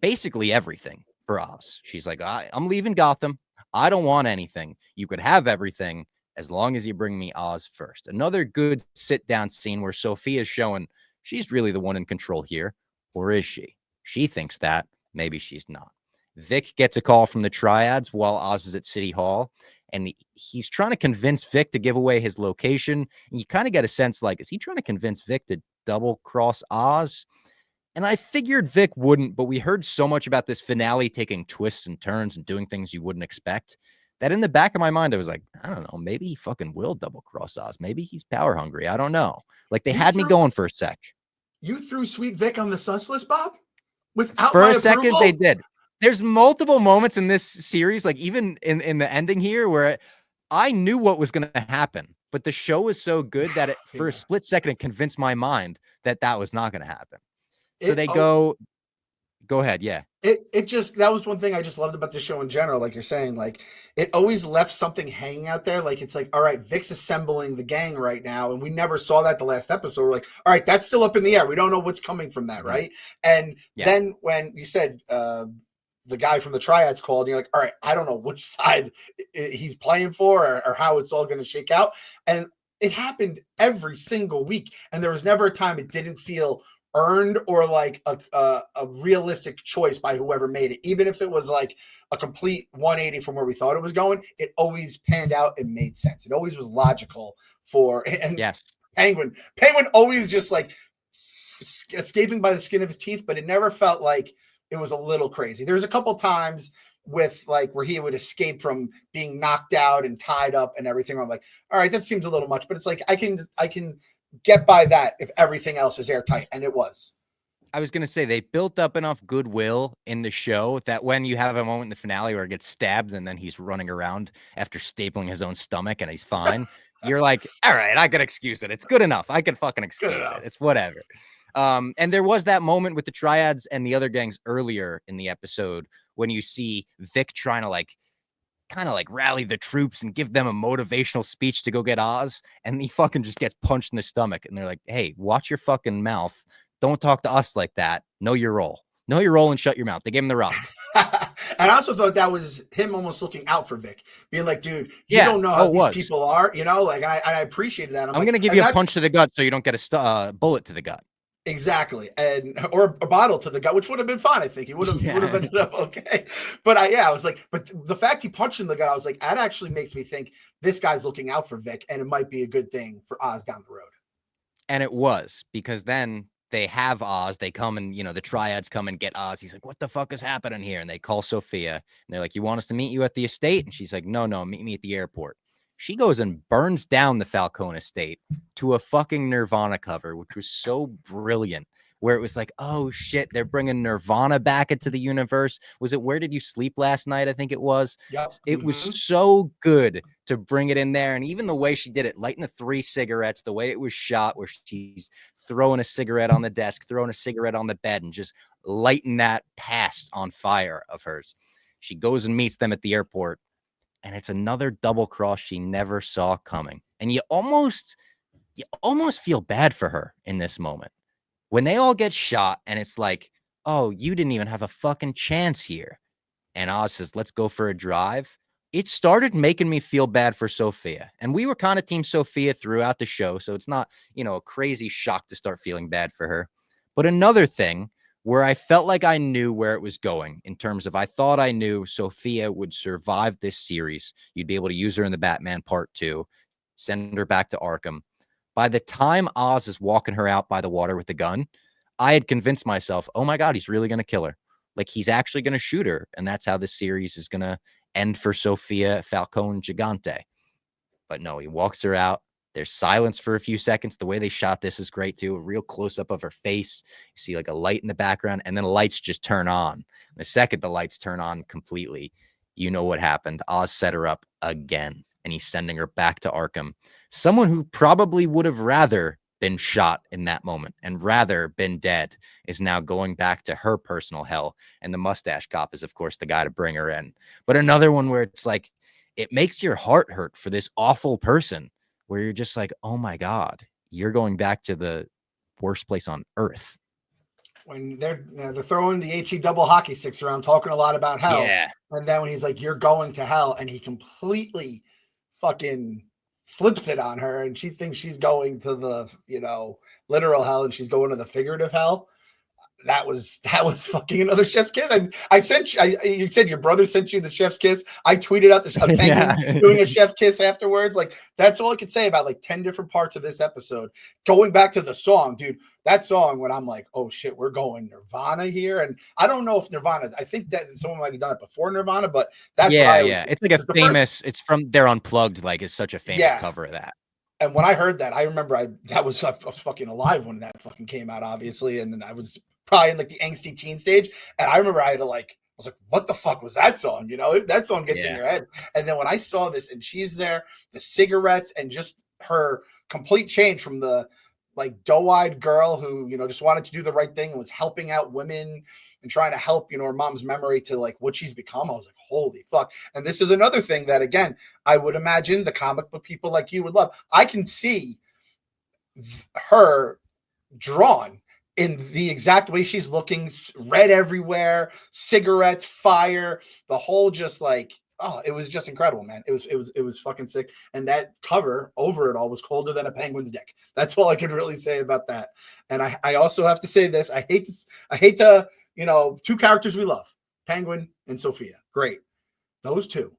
basically everything for Oz. She's like, I'm leaving Gotham. I don't want anything. You could have everything as long as you bring me Oz first. Another good sit down scene where Sophia's showing she's really the one in control here. Or is she? She thinks that. Maybe she's not. Vic gets a call from the Triads while Oz is at City Hall, and he's trying to convince Vic to give away his location. And you kind of get a sense like, is he trying to convince Vic to double cross Oz? And I figured Vic wouldn't, but we heard so much about this finale taking twists and turns and doing things you wouldn't expect that in the back of my mind, I was like, I don't know, maybe he fucking will double cross Oz. Maybe he's power hungry. I don't know. Like they You had me threw going for a sec. you threw Sweet Vic on the sus list, Bob, without For my a second, they approval. did. There's multiple moments in this series, like even in the ending here, where I knew what was going to happen, but the show was so good that for a Yeah. split second, it convinced my mind that that was not going to happen. So It they oh, go ahead. Yeah. it just that was one thing I just loved about the show in general. Like you're saying, like it always left something hanging out there. Like it's like, all right, Vic's assembling the gang right now, and we never saw that the last episode. We're like, all right, that's still up in the air. We don't know what's coming from that, Mhm. right? And Yeah. then when you said the guy from the Triads called, and you're like, all right, I don't know which side he's playing for or how it's all going to shake out. And it happened every single week, and there was never a time it didn't feel earned or like a realistic choice by whoever made it. Even if it was like a complete 180 from where we thought it was going, it always panned out and made sense. It always was logical for, and Yes. Penguin always just like escaping by the skin of his teeth, but it never felt like it was a little crazy. There was a couple times with like where he would escape from being knocked out and tied up and everything. I'm like, all right, that seems a little much, but it's like I can get by that if everything else is airtight, and it was. I was gonna say they built up enough goodwill in the show that when you have a moment in the finale where it gets stabbed and then he's running around after stapling his own stomach and he's fine, you're like, all right, I can excuse it. It's good enough. I can fucking Good excuse it. enough. It's whatever. And there was that moment with the Triads and the other gangs earlier in the episode when you see Vic trying to like kind of like rally the troops and give them a motivational speech to go get Oz. And he fucking just gets punched in the stomach. And they're like, hey, watch your fucking mouth. Don't talk to us like that. Know your role. Know your role and shut your mouth. They gave him the rock. And I also thought that was him almost looking out for Vic, being like, dude, you Yeah. don't know Oh, how it these was. people are, like I appreciated that. I'm like, going to give you a punch to the gut so you don't get a bullet to the gut. Exactly, and or a bottle to the gut, which would have been fine. I think he would have ended up okay. But I was like, but the fact he punched in the gut, I was like, that actually makes me think this guy's looking out for Vic, and it might be a good thing for Oz down the road. And it was, because then they have Oz. They come and, the Triads come and get Oz. He's like, what the fuck is happening here? And they call Sophia. And they're like, you want us to meet you at the estate? And she's like, no, meet me at the airport. She goes and burns down the Falcone estate to a fucking Nirvana cover, which was so brilliant, where it was like, oh shit, they're bringing Nirvana back into the universe. Was it Where Did You Sleep Last Night? I think it was. Yep. It was so good to bring it in there. And even the way she did it, lighting the 3 cigarettes, the way it was shot, where she's throwing a cigarette on the desk, throwing a cigarette on the bed, and just lighting that past on fire of hers. She goes and meets them at the airport, and it's another double cross she never saw coming. And you almost feel bad for her in this moment. When they all get shot, and it's like, oh, you didn't even have a fucking chance here. And Oz says, let's go for a drive. It started making me feel bad for Sophia. And we were kind of team Sophia throughout the show. So it's not, a crazy shock to start feeling bad for her. But another thing where I felt like I knew where it was going in terms of I thought I knew Sophia would survive this series. You'd be able to use her in the Batman Part 2, send her back to Arkham. By the time Oz is walking her out by the water with the gun, I had convinced myself, oh my God, he's really going to kill her. Like, he's actually going to shoot her. And that's how the series is going to end for Sofia Falcone Gigante. But no, he walks her out. There's silence for a few seconds. The way they shot this is great too. A real close up of her face. You see like a light in the background, and then the lights just turn on. And the second the lights turn on completely, you know what happened. Oz set her up again, and he's sending her back to Arkham. Someone who probably would have rather been shot in that moment and rather been dead is now going back to her personal hell. And the mustache cop is, of course, the guy to bring her in. But another one where it's like, it makes your heart hurt for this awful person, where you're just like, oh my God, you're going back to the worst place on earth. When they're throwing the HE double hockey sticks around, talking a lot about hell. Yeah. And then when he's like, you're going to hell, and he completely fucking flips it on her, and she thinks she's going to the, literal hell, and she's going to the figurative hell. That was fucking another chef's kiss. And you said your brother sent you the chef's kiss. I tweeted out the penguin doing a chef kiss afterwards. Like, that's all I could say about like 10 different parts of this episode. Going back to the song, dude, that song, when I'm like, oh shit, we're going Nirvana here. And I don't know if Nirvana, I think that someone might have done it before Nirvana, but that's it's like a famous, it's from their Unplugged, like it's such a famous cover of that. And when I heard that, I remember I was fucking alive when that fucking came out, obviously. And then I was probably in like the angsty teen stage. And I remember I was like, what the fuck was that song? That song gets in your head. And then when I saw this and she's there, the cigarettes and just her complete change from the like doe-eyed girl who, just wanted to do the right thing and was helping out women and trying to help, her mom's memory to like what she's become. I was like, holy fuck. And this is another thing that, again, I would imagine the comic book people like you would love. I can see her drawn in the exact way she's looking, red everywhere, cigarettes, fire, the whole just like, oh, it was just incredible, man. It was fucking sick. And that cover over it all was colder than a penguin's dick. That's all I could really say about that. And I also have to say this. I hate to, two characters we love, Penguin and Sophia. Great. Those two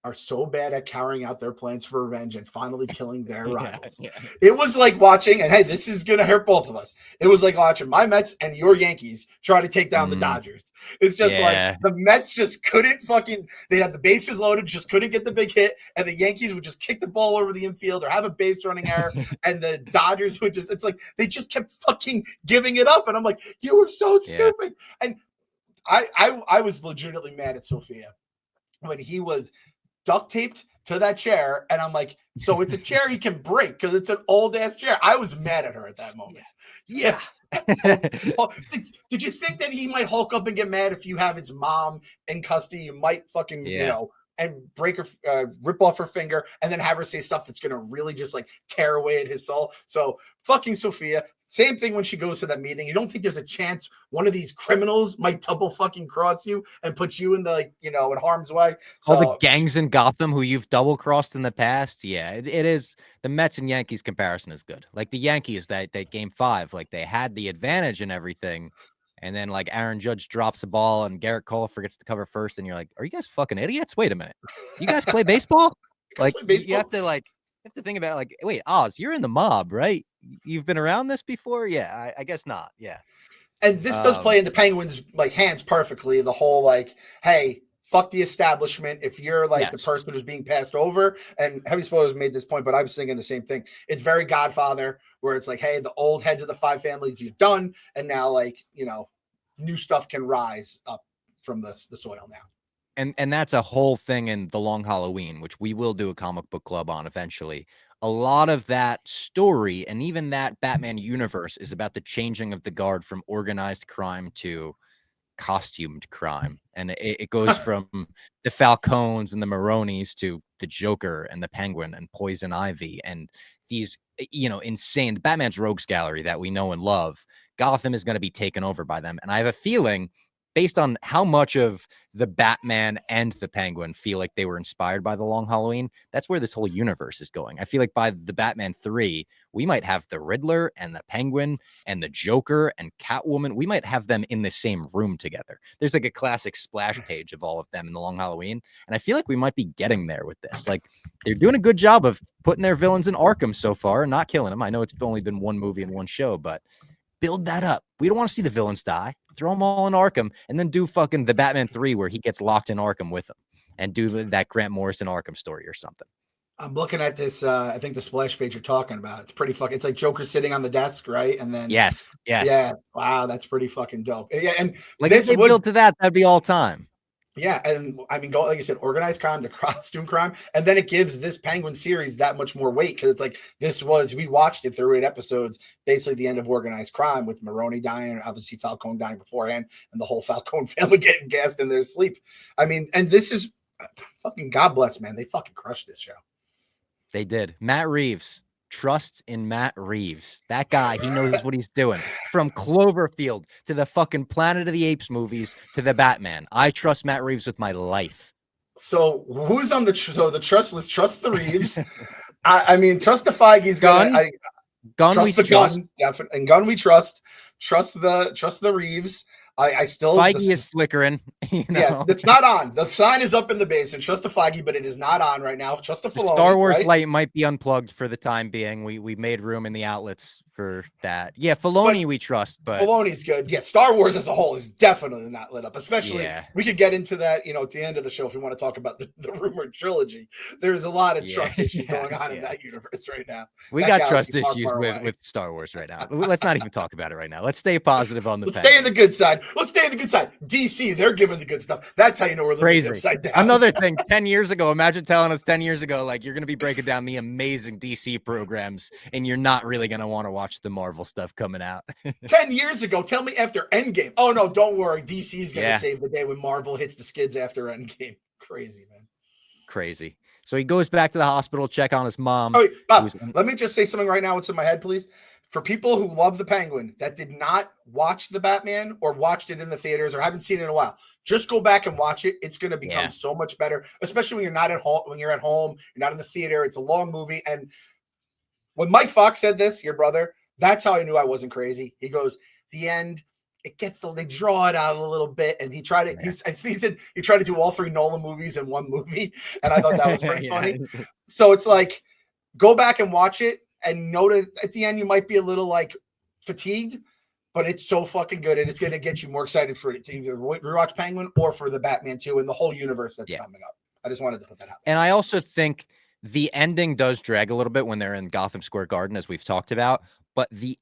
are so bad at carrying out their plans for revenge and finally killing their rivals. It was like watching, and hey, this is going to hurt both of us. It was like watching my Mets and your Yankees try to take down the Dodgers. It's just like the Mets just couldn't they'd have the bases loaded, just couldn't get the big hit. And the Yankees would just kick the ball over the infield or have a base running error. And the Dodgers would it's like, they just kept fucking giving it up. And I'm like, you were so stupid. And I was legitimately mad at Sophia when he was duct taped to that chair, and I'm like, so it's a chair he can break because it's an old ass chair. I was mad at her at that moment. Yeah. Did you think that he might hulk up and get mad if you have his mom in custody? You might fucking and break her, rip off her finger, and then have her say stuff that's gonna really just like tear away at his soul. So fucking Sophia. Same thing when she goes to that meeting. You don't think there's a chance one of these criminals might double fucking cross you and put you in the, in harm's way? So, all the gangs in Gotham who you've double crossed in the past. Yeah, it is. The Mets and Yankees comparison is good. Like the Yankees, that game 5, like they had the advantage and everything. And then like Aaron Judge drops the ball and Garrett Cole forgets to cover first. And you're like, are you guys fucking idiots? Wait a minute. You guys play baseball? Like you have to think about it, like, wait, Oz, you're in the mob, right? You've been around this before? Yeah, I guess not. Yeah. And this does play into Penguin's like hands perfectly. The whole like, hey, fuck the establishment. If you're like the person who's being passed over, and Heavy Spoilers made this point, but I was thinking the same thing. It's very Godfather, where it's like, hey, the old heads of the 5 families you've done, and now like, new stuff can rise up from the soil now. And that's a whole thing in The Long Halloween, which we will do a comic book club on eventually. A lot of that story and even that Batman universe is about the changing of the guard from organized crime to costumed crime. And it goes from the Falcones and the Maronis to the Joker and the Penguin and Poison Ivy and these, insane Batman's rogues gallery that we know and love. Gotham is going to be taken over by them. And I have a feeling, based on how much of the Batman and the Penguin feel like they were inspired by The Long Halloween, that's where this whole universe is going. I feel like by the Batman 3, we might have the Riddler and the Penguin and the Joker and Catwoman. We might have them in the same room together. There's like a classic splash page of all of them in The Long Halloween. And I feel like we might be getting there with this. Like, they're doing a good job of putting their villains in Arkham so far and not killing them. I know it's only been one movie and one show, but Build that up. We don't want to see the villains die. Throw them all in Arkham, and then do fucking the Batman 3 where he gets locked in Arkham with them, and do that Grant Morrison Arkham story or something. I'm looking at this. I think the splash page you're talking about. It's pretty fucking. It's like Joker sitting on the desk, right? And then yes. Yeah. Wow, that's pretty fucking dope. Yeah, and like if they built to that, that'd be all time. Yeah, and I mean, go like you said, organized crime, the costume crime, and then it gives this Penguin series that much more weight because it's like we watched it through 8 episodes, basically the end of organized crime with Maroni dying, and obviously Falcone dying beforehand, and the whole Falcone family getting gassed in their sleep. I mean, and this is fucking God bless, man. They fucking crushed this show. They did. Matt Reeves. Trust in Matt Reeves. That guy, he knows what he's doing. From Cloverfield to the fucking Planet of the Apes movies to the Batman. I trust Matt Reeves with my life. So who's on the trust list? Trust the Reeves. I mean, trust the Feige's Gun. Gun we trust. Definitely. And Gun we trust. Trust the Reeves. I still Feige is flickering. You know? Yeah, it's not on. The sign is up in the basement. Trust the Feige, but it is not on right now. Trust the Filoni, Star Wars right? light might be unplugged for the time being. We made room in the outlets for that. Yeah, Filoni we trust, but Filoni's good. Yeah, Star Wars as a whole is definitely not lit up. Especially we could get into that, at the end of the show if we want to talk about the rumored trilogy. There's a lot of trust issues going on in that universe right now. We got trust issues with Star Wars right now. Let's not even talk about it right now. Let's stay positive on the. Let's stay in the good side. Let's stay in the good side. DC, they're giving the good stuff. That's how you know we're living upside down. Another thing, 10 years ago, imagine telling us 10 years ago, like you're going to be breaking down the amazing DC programs and you're not really going to want to watch the Marvel stuff coming out. 10 years ago, tell me after Endgame. Oh, no, don't worry. DC's going to save the day when Marvel hits the skids after Endgame. Crazy, man. Crazy. So he goes back to the hospital, check on his mom. Oh, wait, Bob, let me just say something right now. What's in my head, please? For people who love the Penguin that did not watch the Batman or watched it in the theaters or haven't seen it in a while, just go back and watch it. It's going to become so much better, especially when you're not at home. When you're at home, you're not in the theater. It's a long movie. And when Mike Fox said this, your brother, that's how I knew I wasn't crazy. He goes, the end, it gets they draw it out a little bit, and he tried to. He said he tried to do all 3 Nolan movies in one movie, and I thought that was pretty funny. So it's like, go back and watch it. And notice at the end, you might be a little like fatigued, but it's so fucking good. And it's going to get you more excited for it to either rewatch Penguin or for the Batman 2 and the whole universe that's coming up. I just wanted to put that out. And I also think the ending does drag a little bit when they're in Gotham Square Garden, as we've talked about. But the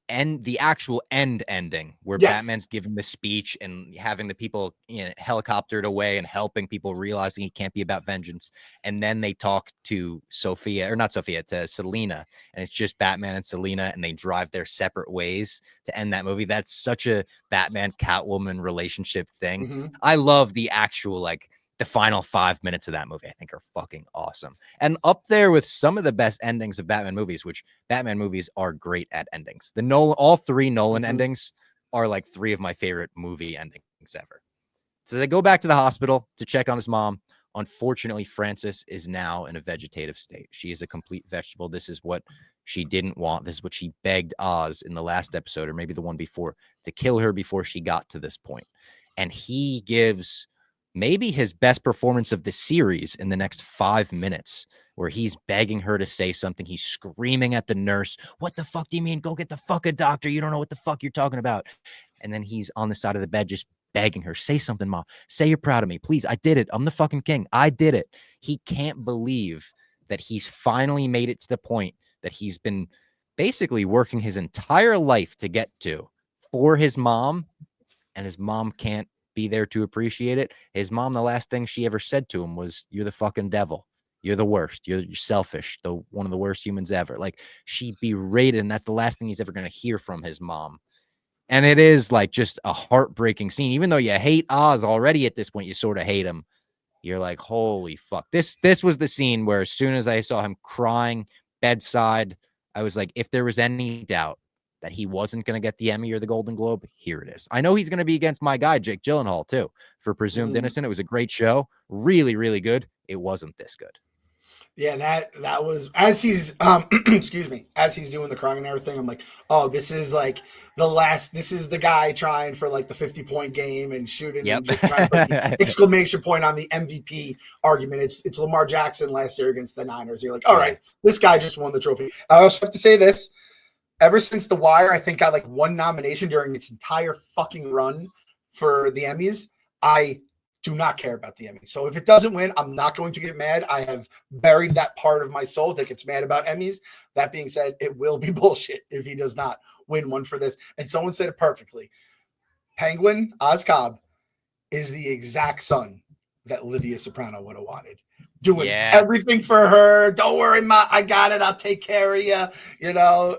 actual ending where Batman's giving the speech and having the people helicoptered away and helping people realizing he can't be about vengeance. And then they talk to to Selina, and it's just Batman and Selina, and they drive their separate ways to end that movie. That's such a Batman Catwoman relationship thing. Mm-hmm. I love the actual the final 5 minutes of that movie, I think, are fucking awesome. And up there with some of the best endings of Batman movies, which Batman movies are great at endings. All 3 Nolan endings are like 3 of my favorite movie endings ever. So they go back to the hospital to check on his mom. Unfortunately, Frances is now in a vegetative state. She is a complete vegetable. This is what she didn't want. This is what she begged Oz in the last episode, or maybe the one before, to kill her before she got to this point. And he gives maybe his best performance of the series in the next 5 minutes, where he's begging her to say something. He's screaming at the nurse, "What the fuck do you mean? Go get the fuck a doctor. You don't know what the fuck you're talking about." And then he's on the side of the bed just begging her, "Say something, Mom. Say you're proud of me. Please, I did it. I'm the fucking king. I did it." He can't believe that he's finally made it to the point that he's been basically working his entire life to get to for his mom, and his mom can't be there to appreciate it. His mom, the last thing she ever said to him was, "You're the fucking devil. You're the worst. You're selfish. One of the worst humans ever." Like, she berated, and that's the last thing he's ever going to hear from his mom. And it is like just a heartbreaking scene. Even though you hate Oz already at this point, you sort of hate him. You're like, holy fuck. This was the scene where as soon as I saw him crying bedside, I was like, if there was any doubt that he wasn't going to get the Emmy or the Golden Globe, here it is. I know he's going to be against my guy, Jake Gyllenhaal, too, for Presumed Innocent. It was a great show. Really, really good. It wasn't this good. Yeah, that was, as he's excuse me, as he's doing the crying and everything, I'm like, oh, this is like this is the guy trying for like the 50-point game and shooting and just trying to put the exclamation point on the MVP argument. It's Lamar Jackson last year against the Niners. You're like, all right, this guy just won the trophy. I also have to say this. ever since The Wire, I think got like one nomination during its entire fucking run for the Emmys. I do not care about the Emmys. So if it doesn't win, I'm not going to get mad. I have buried that part of my soul that gets mad about Emmys. That being said, it will be bullshit if he does not win one for this. And someone said it perfectly. Penguin Oz Cobb is the exact son that Lydia Soprano would have wanted. Doing everything for her. Don't worry, Ma, I got it. I'll take care of you. You know,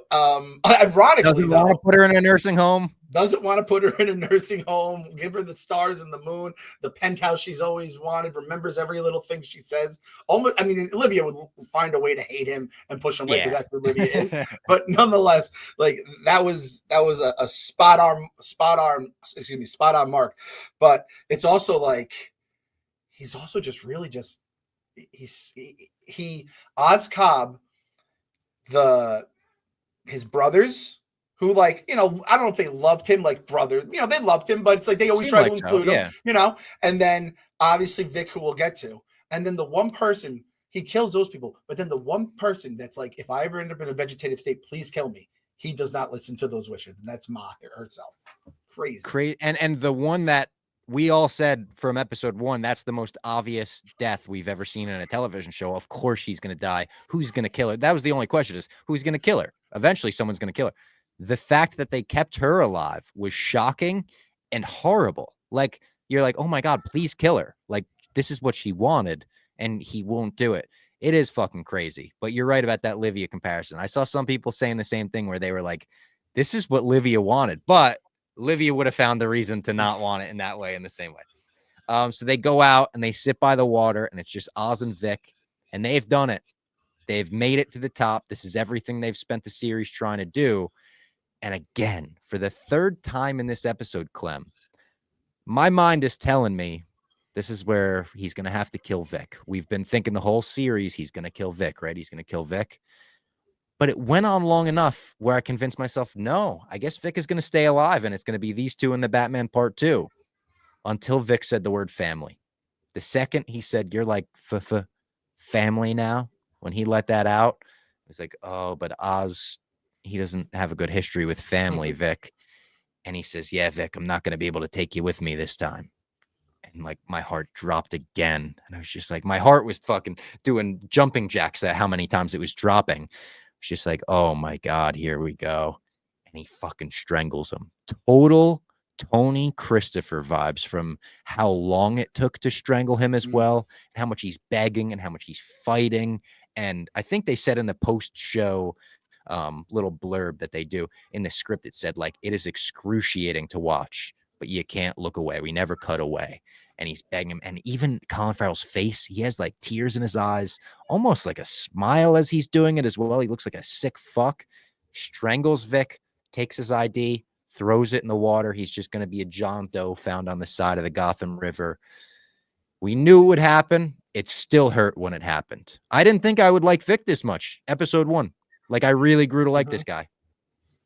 ironically, doesn't want to put her in a nursing home. Doesn't want to put her in a nursing home, give her the stars and the moon, the penthouse she's always wanted, remembers every little thing she says. Almost, I mean, Olivia would find a way to hate him and push him away because that's what Olivia is. But nonetheless, like that was a spot on mark. But it's also like he's also just really just Oz Cobb, his brothers, who, like, you know, I don't know if they loved him like brothers. You know, they loved him, but it's like they always try to include him, you know. And then obviously Vic, who we'll get to. And then the one person, he kills those people. But then the one person that's like, if I ever end up in a vegetative state, please kill me. He does not listen to those wishes. And that's Ma herself. Crazy. And the one that we all said from episode 1, that's the most obvious death we've ever seen in a television show. Of course she's going to die. Who's going to kill her? That was the only question, is who's going to kill her? Eventually someone's going to kill her. The fact that they kept her alive was shocking and horrible. Like, you're like, oh my God, please kill her. Like, this is what she wanted, and he won't do it. It is fucking crazy. But you're right about that Livia comparison. I saw some people saying the same thing where they were like, this is what Livia wanted, but Livia would have found the reason to not want it in that way, in the same way. So they go out and they sit by the water, and it's just Oz and Vic, and they've done it. They've made it to the top. This is everything they've spent the series trying to do. And again, for the third time in this episode, Clem, my mind is telling me this is where he's going to have to kill Vic. We've been thinking the whole series he's going to kill Vic, right? He's going to kill Vic. But it went on long enough where I convinced myself, no, I guess Vic is going to stay alive, and it's going to be these two in the Batman Part 2, until Vic said the word family. The second he said, you're like family now, when he let that out, it was like, oh, but Oz, he doesn't have a good history with family, Vic. And he says, yeah, Vic, I'm not going to be able to take you with me this time. And like my heart dropped again. And I was just like, my heart was fucking doing jumping jacks at how many times it was dropping. It's just like, oh my God, here we go. And he fucking strangles him. Total Tony Christopher vibes from how long it took to strangle him as well, and how much he's begging and how much he's fighting. And I think they said in the post-show little blurb that they do in the script, it said, like, it is excruciating to watch, but you can't look away. We never cut away. And he's begging him. And even Colin Farrell's face, he has like tears in his eyes, almost like a smile as he's doing it as well. He looks like a sick fuck. Strangles Vic, takes his ID, throws it in the water. He's just going to be a John Doe found on the side of the Gotham River. We knew it would happen. It still hurt when it happened. I didn't think I would like Vic this much. Episode 1. Like, I really grew to like this guy.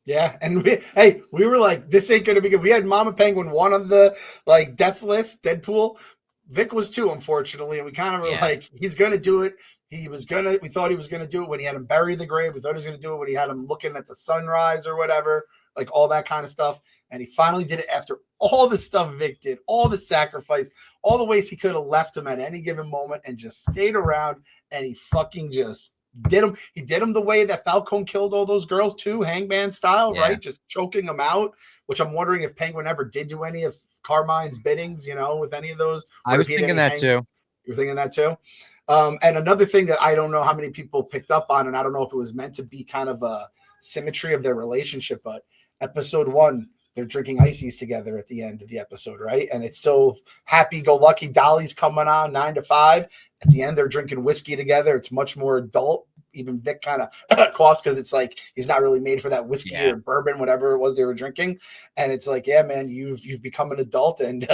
Yeah, and we were like, this ain't gonna be good. We had Mama Penguin 1 on the like death list, Deadpool. Vic was 2, unfortunately, and we kind of were like, he's gonna do it. We thought he was gonna do it when he had him bury the grave. We thought he was gonna do it when he had him looking at the sunrise or whatever, like all that kind of stuff. And he finally did it after all the stuff Vic did, all the sacrifice, all the ways he could have left him at any given moment and just stayed around, and he fucking just did him. He did him the way that Falcone killed all those girls too, Hangman style, right? Just choking them out, which I'm wondering if Penguin ever did do any of Carmine's biddings, you know, with any of those. I was thinking that too. You're thinking that too? And another thing that I don't know how many people picked up on, and I don't know if it was meant to be kind of a symmetry of their relationship, but episode 1, they're drinking ices together at the end of the episode, right? And it's so happy-go-lucky. Dolly's coming on 9 to 5. At the end, they're drinking whiskey together. It's much more adult. Even Vic kind of coughs because it's like he's not really made for that whiskey or bourbon, whatever it was they were drinking. And it's like, yeah, man, you've become an adult and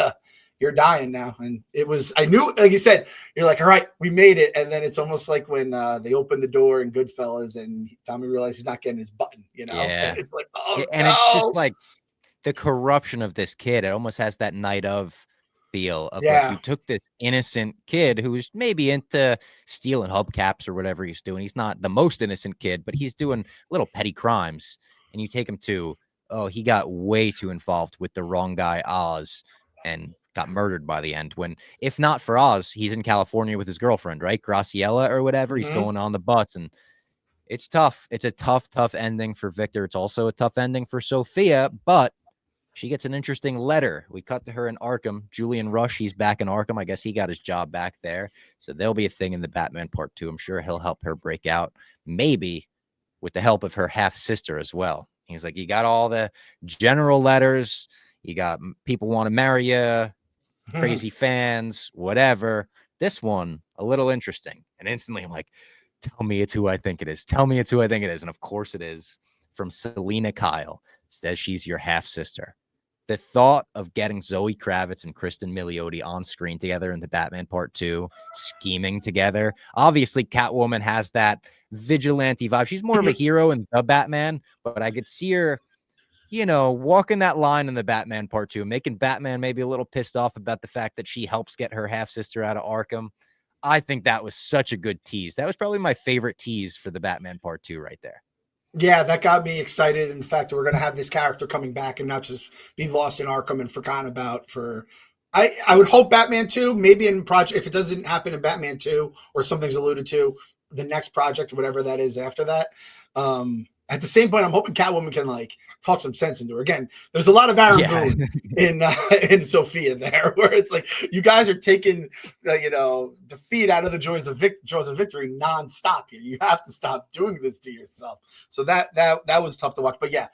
you're dying now. And it was, I knew, like you said, you're like, all right, we made it. And then it's almost like when they open the door in Goodfellas and Tommy realizes he's not getting his button, you know? Yeah. And it's like, oh, and it's just like the corruption of this kid. It almost has that Night Of feel of like, you took this innocent kid who's maybe into stealing hubcaps or whatever he's doing. He's not the most innocent kid, but he's doing little petty crimes. and you take him to, oh, he got way too involved with the wrong guy, Oz, and got murdered by the end. When, if not for Oz, he's in California with his girlfriend, right? Graciela or whatever. He's going on the butts, and it's tough. It's a tough ending for Victor. It's also a tough ending for Sophia, but she gets an interesting letter. We cut to her in Arkham. Julian Rush, he's back in Arkham. I guess he got his job back there. So there'll be a thing in the Batman Part 2. I'm sure he'll help her break out, maybe with the help of her half-sister as well. He's like, you got all the general letters. You got people want to marry you, crazy fans, whatever. This one, a little interesting. And instantly I'm like, tell me it's who I think it is. Tell me it's who I think it is. And of course it is, from Selena Kyle. Says she's your half-sister. The thought of getting Zoe Kravitz and Kristen Milioti on screen together in the Batman Part 2, scheming together. Obviously, Catwoman has that vigilante vibe. She's more of a hero in the Batman, but I could see her, walking that line in the Batman Part 2, making Batman maybe a little pissed off about the fact that she helps get her half-sister out of Arkham. I think that was such a good tease. That was probably my favorite tease for the Batman Part 2 right there. Yeah, that got me excited. In fact, we're going to have this character coming back and not just be lost in Arkham and forgotten about for. I would hope Batman 2, maybe in project, if it doesn't happen in Batman 2 or something's alluded to, the next project, whatever that is after that. At the same point, I'm hoping Catwoman can talk some sense into her. Again, there's a lot of Aaron Boone in Sophia there, where it's like you guys are taking defeat out of the joys of victory nonstop here. You have to stop doing this to yourself. So that was tough to watch. But yeah,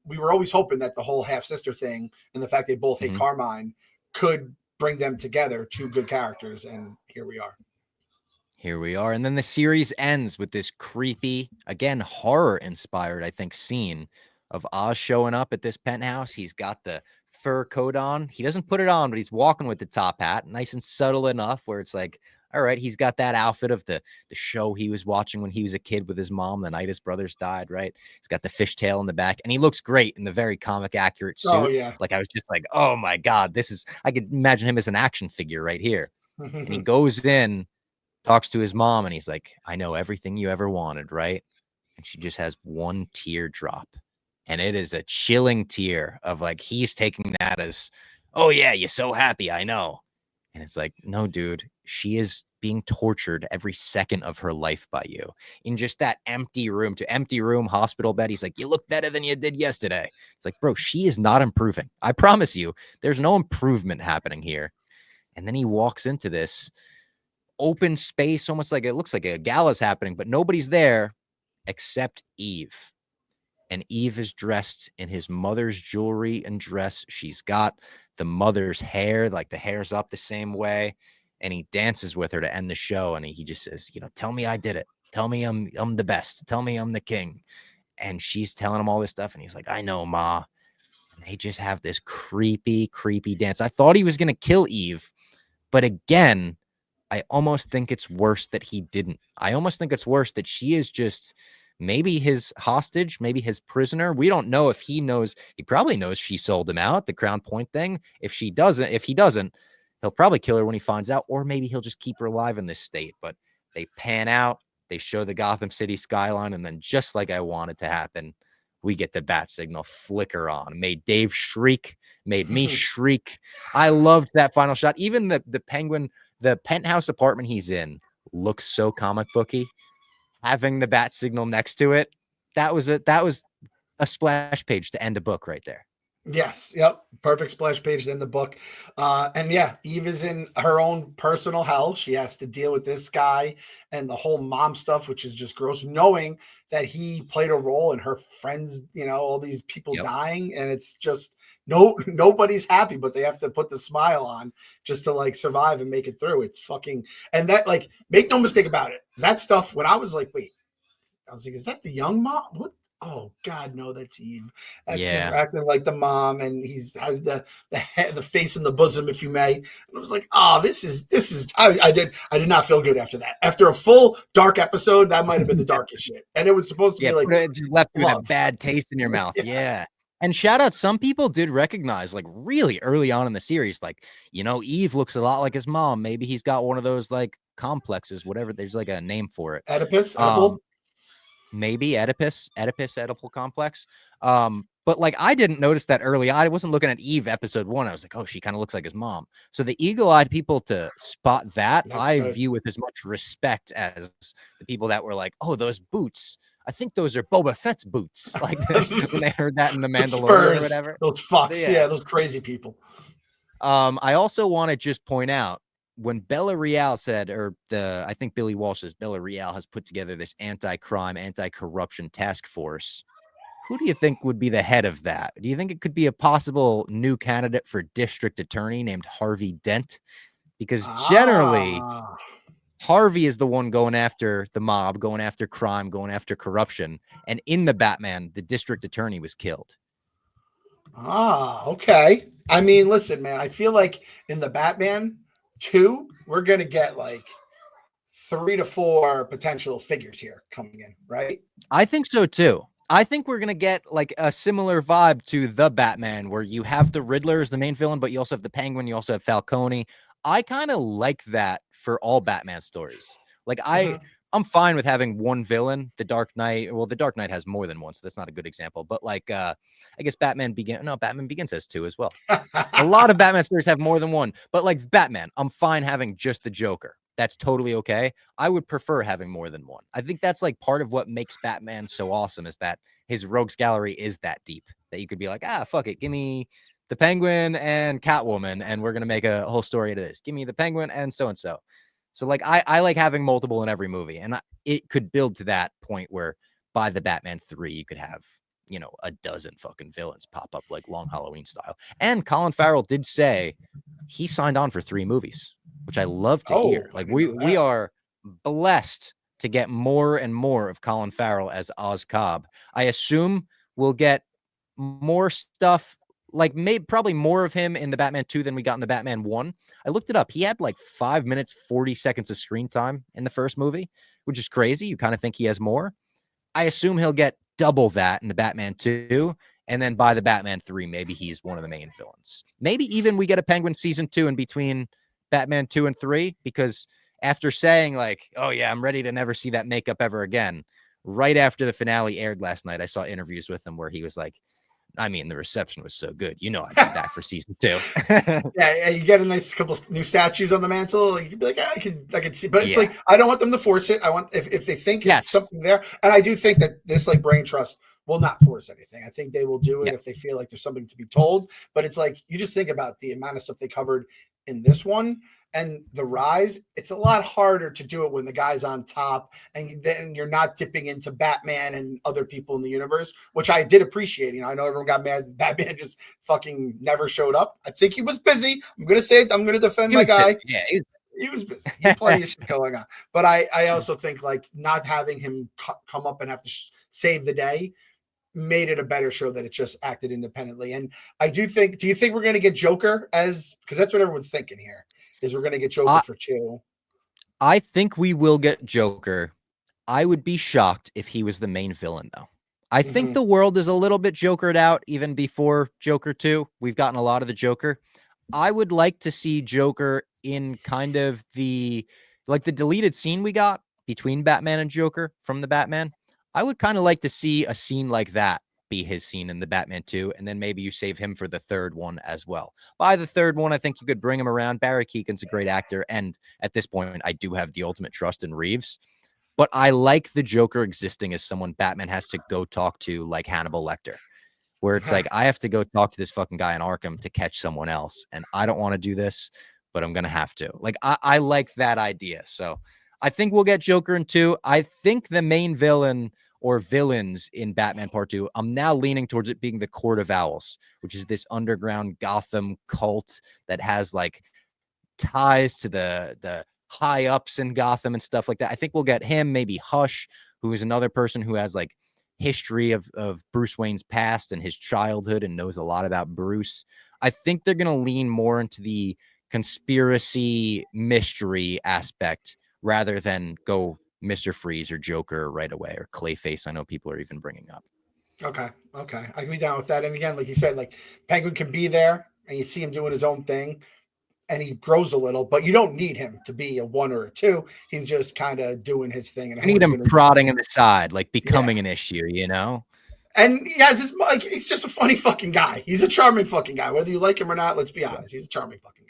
we were always hoping that the whole half sister thing and the fact they both hate Carmine could bring them together, two good characters, and here we are. Here we are. And then the series ends with this creepy, again, horror-inspired, I think, scene of Oz showing up at this penthouse. He's got the fur coat on. He doesn't put it on, but he's walking with the top hat, nice and subtle enough where it's like, all right, he's got that outfit of the show he was watching when he was a kid with his mom the night his brothers died, right? He's got the fishtail in the back, and he looks great in the very comic accurate suit. Oh, yeah. Like, I was just like, oh, my God, I could imagine him as an action figure right here. And he goes in, talks to his mom, and he's like, I know everything you ever wanted, right? And she just has one tear drop. And it is a chilling tear of he's taking that as, oh, yeah, you're so happy, I know. And it's like, no, dude, she is being tortured every second of her life by you in just that empty room hospital bed. He's like, you look better than you did yesterday. It's like, bro, she is not improving. I promise you, there's no improvement happening here. And then he walks into this open space, almost like it looks like a gala's happening, but nobody's there except Eve. And Eve is dressed in his mother's jewelry and dress. She's got the mother's hair, the hair's up the same way. And he dances with her to end the show. And he just says, tell me I did it. Tell me I'm the best. Tell me I'm the king. And she's telling him all this stuff. And he's like, I know, Ma. And they just have this creepy, creepy dance. I thought he was going to kill Eve. But again, I almost think it's worse that he didn't. I almost think it's worse that she is just maybe his hostage, maybe his prisoner. We don't know if he knows. He probably knows she sold him out, the Crown Point thing. If he doesn't, he'll probably kill her when he finds out, or maybe he'll just keep her alive in this state. But they pan out, they show the Gotham City skyline, and then just like I wanted to happen, we get the bat signal flicker on. Made Dave shriek, made me shriek. I loved that final shot. Even the Penguin, the penthouse apartment he's in looks so comic booky. Having the bat signal next to it, that was a splash page to end a book right there. Yes. Yep. Perfect splash page to end the book. And yeah, Eve is in her own personal hell. She has to deal with this guy and the whole mom stuff, which is just gross, knowing that he played a role in her friends, all these people dying. And it's just nobody's happy, but they have to put the smile on just to survive and make it through. It's fucking, and that make no mistake about it. That stuff, when I was like, wait, I was like, is that the young mom? What? Oh God, no, that's Eve. That's him acting like the mom, and has the face in the bosom, if you may. And I was like, oh, this is. I did not feel good after that. After a full dark episode, that might have been the darkest shit. And it was supposed to be it just left you with a bad taste in your mouth. Yeah. And shout out, some people did recognize really early on in the series, Eve looks a lot like his mom. Maybe he's got one of those complexes, whatever. There's a name for it. Oedipus. maybe Oedipal complex. But like I didn't notice that early. I wasn't looking at Eve episode 1. I was like, oh, she kind of looks like his mom. So the eagle-eyed people to spot that, That's I good. view with as much respect as the people that were like, oh, those boots. I think those are Boba Fett's boots. Like when they heard that in The The Mandalorian or Spurs, whatever. those fucks, Yeah. yeah, those crazy people. I also want to just point out when Bella Real said, or I think Billy Walsh says Bella Real has put together this anti-crime, anti-corruption task force. Who do you think would be the head of that? Do you think it could be a possible new candidate for district attorney named Harvey Dent? Because generally, Ah, Harvey is the one going after the mob, going after crime, going after corruption. And in the Batman, the district attorney was killed. okay. I mean, listen, man, I feel like in the Batman 2, we're gonna get like 3 to 4 potential figures here coming in, right? I think so too. I think we're gonna get like a similar vibe to the Batman, where you have the Riddler as the main villain, but you also have the Penguin, you also have Falcone. I kind of like that for all Batman stories. Like Mhm. I'm fine with having one villain, the Dark Knight. Well, the Dark Knight has more than one, so that's not a good example. But like I guess Batman Begins has two as well. A lot of Batman stories have more than one, but like Batman, I'm fine having just the Joker. That's totally okay. I would prefer having more than one. I think that's like part of what makes Batman so awesome is that his rogues gallery is that deep that you could be like, fuck it. Give me the Penguin and Catwoman, and we're going to make a whole story out of this. Give me the Penguin and so and so. So like, I like having multiple in every movie, and it could build to that point where by the Batman 3, you could have, a dozen fucking villains pop up like Long Halloween style. And Colin Farrell did say he signed on for 3 movies, which I love to Oh, hear. I Like didn't know we that. are blessed to get more and more of Colin Farrell as Oz Cobb. I assume we'll get more stuff, like maybe probably more of him in the Batman 2 than we got in the Batman 1. I looked it up. He had like 5 minutes 40 seconds of screen time in the first movie, which is crazy. You kind of think he has more. I assume he'll get double that in the Batman 2. And then by the Batman 3, maybe he's one of the main villains. Maybe even we get a Penguin season 2 in between Batman 2 and 3, because after saying like, oh yeah, I'm ready to never see that makeup ever again, right after the finale aired last night, I saw interviews with him where he was like, I mean, the reception was so good. I'd be back for season 2. Yeah, you get a nice couple new statues on the mantle. You can be like, I can see, but it's Yeah. like I don't want them to force it. I want if they think it's Yes. something there, and I do think that this like brain trust will not force anything. I think they will do it Yeah. if they feel like there's something to be told. But it's like you just think about the amount of stuff they covered in this one and the rise. It's a lot harder to do it when the guy's on top, and then you're not dipping into Batman and other people in the universe, which I did appreciate. I know everyone got mad. Batman just fucking never showed up. I think he was busy. I'm gonna say it. I'm gonna defend my guy. Busy. Yeah. He was busy. He had plenty of shit going on. But I also think like not having him come up and have to save the day made it a better show that it just acted independently. And I do think. Do you think we're gonna get Joker as? Because that's what everyone's thinking here. Is we're gonna get Joker for 2. I think we will get Joker. I would be shocked if he was the main villain, though. I think the world is a little bit Jokered out even before Joker 2. We've gotten a lot of the Joker. I would like to see Joker in kind of the deleted scene we got between Batman and Joker from the Batman. I would kind of like to see a scene like that be his scene in the Batman 2, and then maybe you save him for the third one as well. By the third one, I think you could bring him around. Barry Keoghan's a great actor, and at this point, I do have the ultimate trust in Reeves. But I like the Joker existing as someone Batman has to go talk to, like Hannibal Lecter, where it's like, I have to go talk to this fucking guy in Arkham to catch someone else. And I don't want to do this, but I'm going to have to. Like, I like that idea. So I think we'll get Joker in 2. I think the main villain or villains in Batman Part 2, I'm now leaning towards it being the Court of Owls, which is this underground Gotham cult that has like ties to the high ups in Gotham and stuff like that. I think we'll get him, maybe Hush, who is another person who has like history of Bruce Wayne's past and his childhood and knows a lot about Bruce. I think they're going to lean more into the conspiracy mystery aspect rather than go Mr. Freeze or Joker right away, or Clayface. I know people are even bringing up. Okay. I can be down with that. And again, like you said, like Penguin can be there and you see him doing his own thing. and he grows a little, but you don't need him to be a 1 or a 2. He's just kind of doing his thing. And I need him prodding in the side, like becoming an issue, And he has his, like, he's just a funny fucking guy. He's a charming fucking guy. Whether you like him or not, let's be honest. He's a charming fucking guy.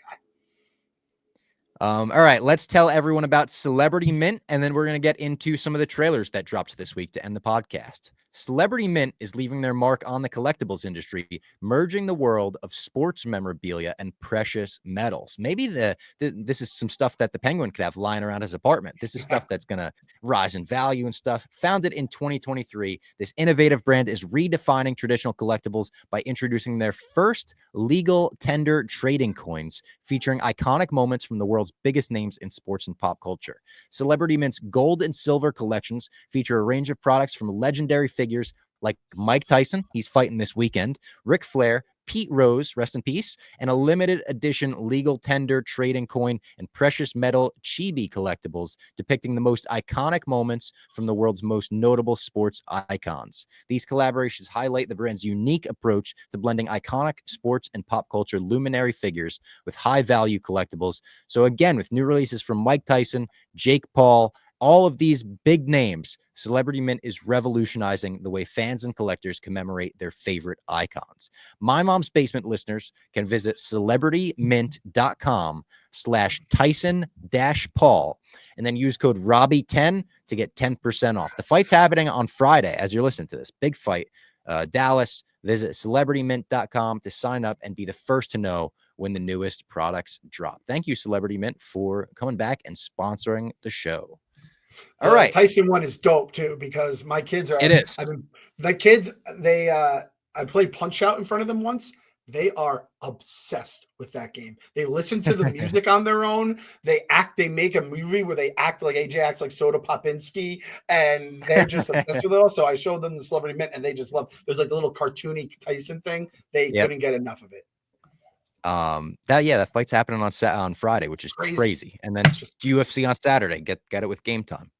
All right, let's tell everyone about Celebrity Mint, and then we're going to get into some of the trailers that dropped this week to end the podcast. Celebrity Mint is leaving their mark on the collectibles industry, merging the world of sports memorabilia and precious metals. Maybe this is some stuff that the Penguin could have lying around his apartment. This is stuff that's going to rise in value and stuff. Founded in 2023, this innovative brand is redefining traditional collectibles by introducing their first legal tender trading coins featuring iconic moments from the world's biggest names in sports and pop culture. Celebrity Mint's gold and silver collections feature a range of products from legendary figures like Mike Tyson, he's fighting this weekend, Ric Flair, Pete Rose, rest in peace, and a limited edition legal tender trading coin and precious metal chibi collectibles depicting the most iconic moments from the world's most notable sports icons. These collaborations highlight the brand's unique approach to blending iconic sports and pop culture luminary figures with high-value collectibles. So again, with new releases from Mike Tyson, Jake Paul, all of these big names, Celebrity Mint is revolutionizing the way fans and collectors commemorate their favorite icons. My Mom's Basement listeners can visit celebritymint.com/Tyson-Paul and then use code Robbie10 to get 10% off. The fight's happening on Friday as you're listening to this. Big fight. Dallas. Visit celebritymint.com to sign up and be the first to know when the newest products drop. Thank you, Celebrity Mint, for coming back and sponsoring the show. All right. Tyson one is dope too, because my kids are, it is. I played Punch Out in front of them once. They are obsessed with that game. They listen to the music on their own. They make a movie where they act like AJ acts like Soda Popinski, and they're just obsessed with it all. So I showed them the Celebrity Mint and they just love, there's like the little cartoony Tyson thing. They couldn't get enough of it. That fight's happening on Friday, which is crazy. And then UFC on Saturday. Get it with Game Time.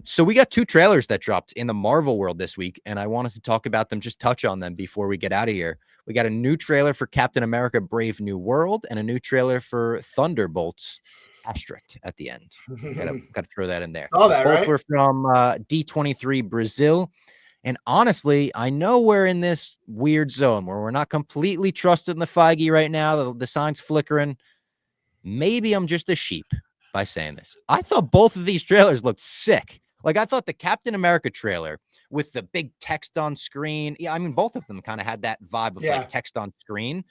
So we got 2 trailers that dropped in the Marvel world this week, and I wanted to talk about them, just touch on them before we get out of here. We got a new trailer for Captain America: Brave New World and a new trailer for Thunderbolts asterisk at the end. Gotta throw that in there. Both were from D23 Brazil. And honestly, I know we're in this weird zone where we're not completely trusted in the Feige right now. The sign's flickering. Maybe I'm just a sheep by saying this. I thought both of these trailers looked sick. Like, I thought the Captain America trailer with the big text on screen. Yeah, I mean, both of them kind of had that vibe of like text on screen.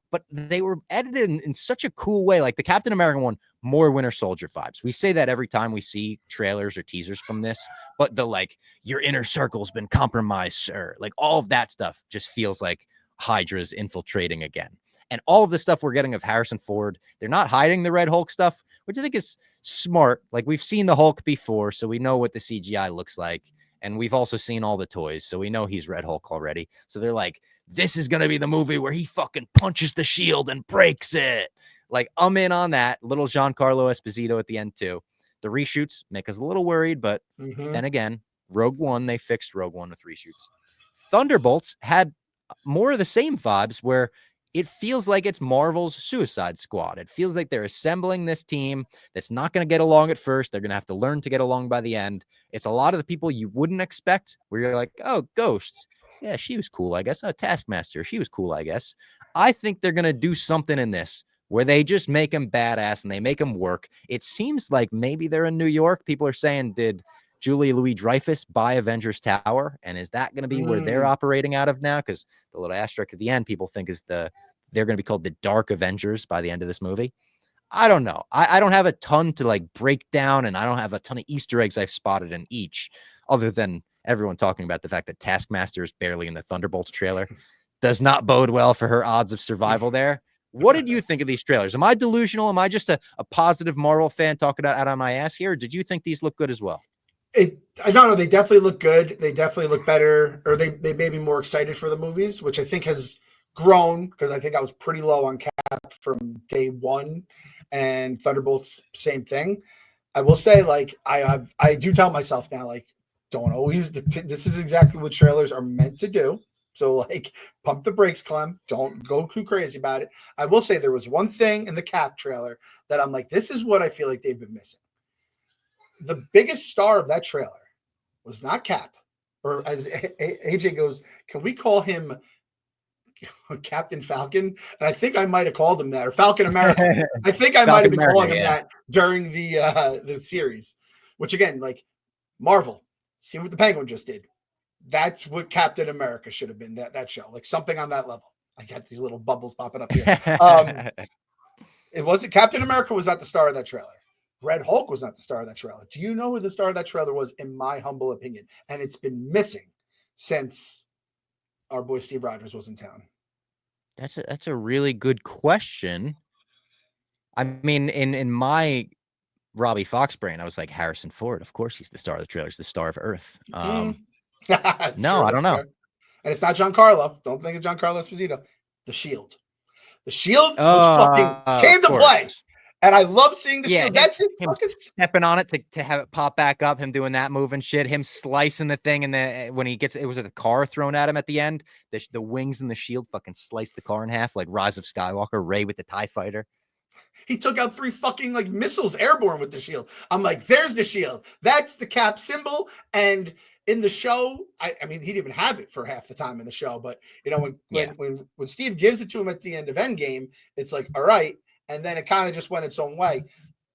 But they were edited in such a cool way. Like the Captain America one, more Winter Soldier vibes. We say that every time we see trailers or teasers from this, but the like, your inner circle's been compromised, sir. Like all of that stuff just feels like Hydra's infiltrating again. And all of the stuff we're getting of Harrison Ford, they're not hiding the Red Hulk stuff, which I think is smart. Like we've seen the Hulk before, so we know what the CGI looks like. And we've also seen all the toys, so we know he's Red Hulk already. So they're like, this is going to be the movie where he fucking punches the shield and breaks it. Like, I'm in on that. Little Giancarlo Esposito at the end, too. The reshoots make us a little worried, but then again, Rogue One, they fixed Rogue One with reshoots. Thunderbolts had more of the same vibes where it feels like it's Marvel's Suicide Squad. It feels like they're assembling this team that's not going to get along at first. They're going to have to learn to get along by the end. It's a lot of the people you wouldn't expect, where you're like, oh, Ghosts. Yeah, she was cool, I guess. Oh, Taskmaster, she was cool, I guess. I think they're going to do something in this where they just make them badass and they make them work. It seems like maybe they're in New York. People are saying, did Julia Louis-Dreyfus buy Avengers Tower? And is that going to be where they're operating out of now? Because the little asterisk at the end, people think they're going to be called the Dark Avengers by the end of this movie. I don't know. I don't have a ton to like break down, and I don't have a ton of Easter eggs I've spotted in each, other than everyone talking about the fact that Taskmaster is barely in the Thunderbolts trailer. Does not bode well for her odds of survival there. What did you think of these trailers? Am I delusional? Am I just a positive Marvel fan talking out of my ass here? Or did you think these look good as well? I don't know. They definitely look good. They definitely look better, or they made me more excited for the movies, which I think has grown, because I think I was pretty low on Cap from day one, and Thunderbolts, same thing. I will say, like, I do tell myself now, like, don't always, this is exactly what trailers are meant to do. So like, pump the brakes, Clem. Don't go too crazy about it. I will say there was one thing in the Cap trailer that I'm like, this is what I feel like they've been missing. The biggest star of that trailer was not Cap, or as AJ goes, can we call him Captain Falcon? And I think I might have called him that, or Falcon America. I think I might have been calling him that during the series, which again, like Marvel, see what the Penguin just did. That's what Captain America should have been, that show, like something on that level. I got these little bubbles popping up here. It wasn't Captain America was not the star of that trailer. Red Hulk was not the star of that trailer. Do you know who the star of that trailer was, in my humble opinion? And it's been missing since our boy Steve Rogers was in town. That's a really good question. I mean, in my Robbie Fox brain, I was like, Harrison Ford. Of course, he's the star of the trailer. He's the star of Earth. No, true, I don't know. Fair. And it's not Giancarlo. Don't think it's Giancarlo Esposito. The Shield. The Shield was fucking came to play. And I love seeing the Shield. That's him stepping on it to have it pop back up, him doing that move and shit, him slicing the thing, and when he gets it was a car thrown at him at the end. The wings and the Shield fucking sliced the car in half, like Rise of Skywalker, Rey with the TIE fighter. He took out 3 fucking like missiles airborne with the Shield. I'm like, there's the Shield. That's the Cap symbol. And in the show, I mean, he didn't even have it for half the time in the show. But you know, when Steve gives it to him at the end of Endgame, it's like, all right. And then it kind of just went its own way.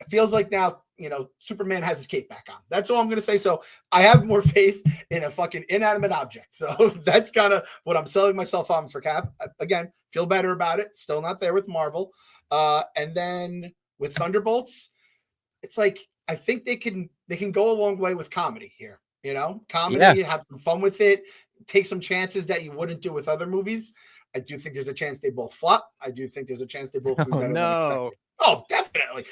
It feels like now, you know, Superman has his cape back on. That's all I'm going to say. So I have more faith in a fucking inanimate object. So that's kind of what I'm selling myself on for Cap. Again, feel better about it. Still not there with Marvel. And then with Thunderbolts, it's like, I think they can go a long way with comedy here. You know, comedy, have some fun with it, take some chances that you wouldn't do with other movies. I do think there's a chance they both flop. I do think there's a chance they both do better than expected. Oh, definitely.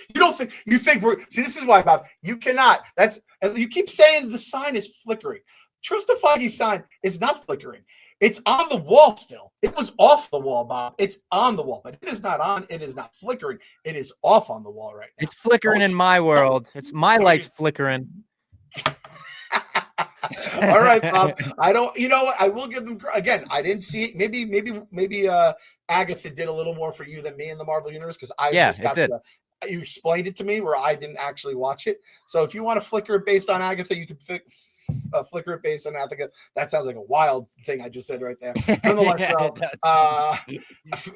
You think we're see, this is why, Bob, you cannot. And you keep saying the sign is flickering. Trust the Feige sign is not flickering. It's on the wall still. It was off the wall, Bob. It's on the wall, but it is not on. It is not flickering. It is off on the wall right now. It's flickering in my world. It's my light's flickering. All right, Bob. I don't. You know what? I will give them again. I didn't see it. Maybe Agatha did a little more for you than me in the Marvel universe because I just got you explained it to me where I didn't actually watch it. So if you want to flicker it based on Agatha, you can flicker it based on Agatha. That sounds like a wild thing I just said right there. Nonetheless,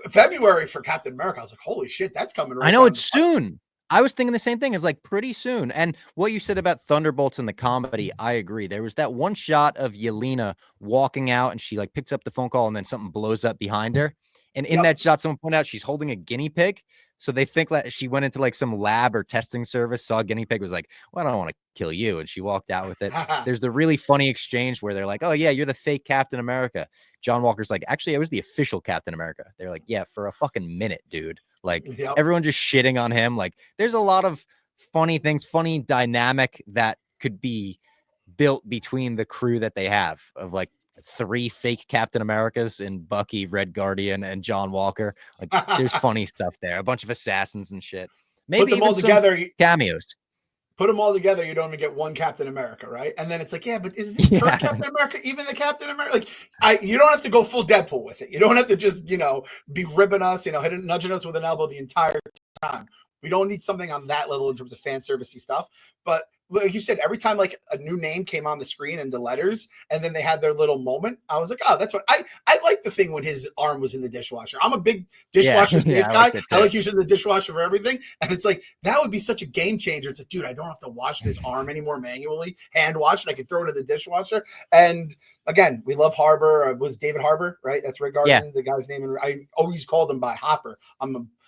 February for Captain America. I was like, holy shit, that's coming. Right, I know it's soon. I was thinking the same thing. It's like pretty soon. And what you said about Thunderbolts and the comedy, I agree. There was that one shot of Yelena walking out and she like picks up the phone call and then something blows up behind her. And in that shot, someone pointed out she's holding a guinea pig. So they think that she went into like some lab or testing service, saw a guinea pig, was like, well, I don't want to kill you. And she walked out with it. There's the really funny exchange where they're like, oh, yeah, you're the fake Captain America. John Walker's like, actually, I was the official Captain America. They're like, yeah, for a fucking minute, dude. Like everyone just shitting on him. Like there's a lot of funny things, funny dynamic that could be built between the crew that they have of like 3 fake Captain Americas in Bucky, Red Guardian, and John Walker. Like there's funny stuff there. A bunch of assassins and shit. Maybe put them all together. Cameos. Put them all together, you don't even get one Captain America, right? And then it's like, yeah, but is this current Captain America even the Captain America? Like, you don't have to go full Deadpool with it. You don't have to just, be ribbing us, nudging us with an elbow the entire time. We don't need something on that level in terms of fan servicey stuff. But like you said, every time like a new name came on the screen and the letters, and then they had their little moment, I was like, oh, that's what I like the thing when his arm was in the dishwasher. I'm a big dishwasher guy. I like using the dishwasher for everything. And it's like, that would be such a game changer. It's like, dude, I don't have to wash this arm anymore manually, hand wash, and I can throw it in the dishwasher. And again, we love Harbor. It was David Harbor, right? That's Red Guardian, the guy's name. I always called him by Hopper.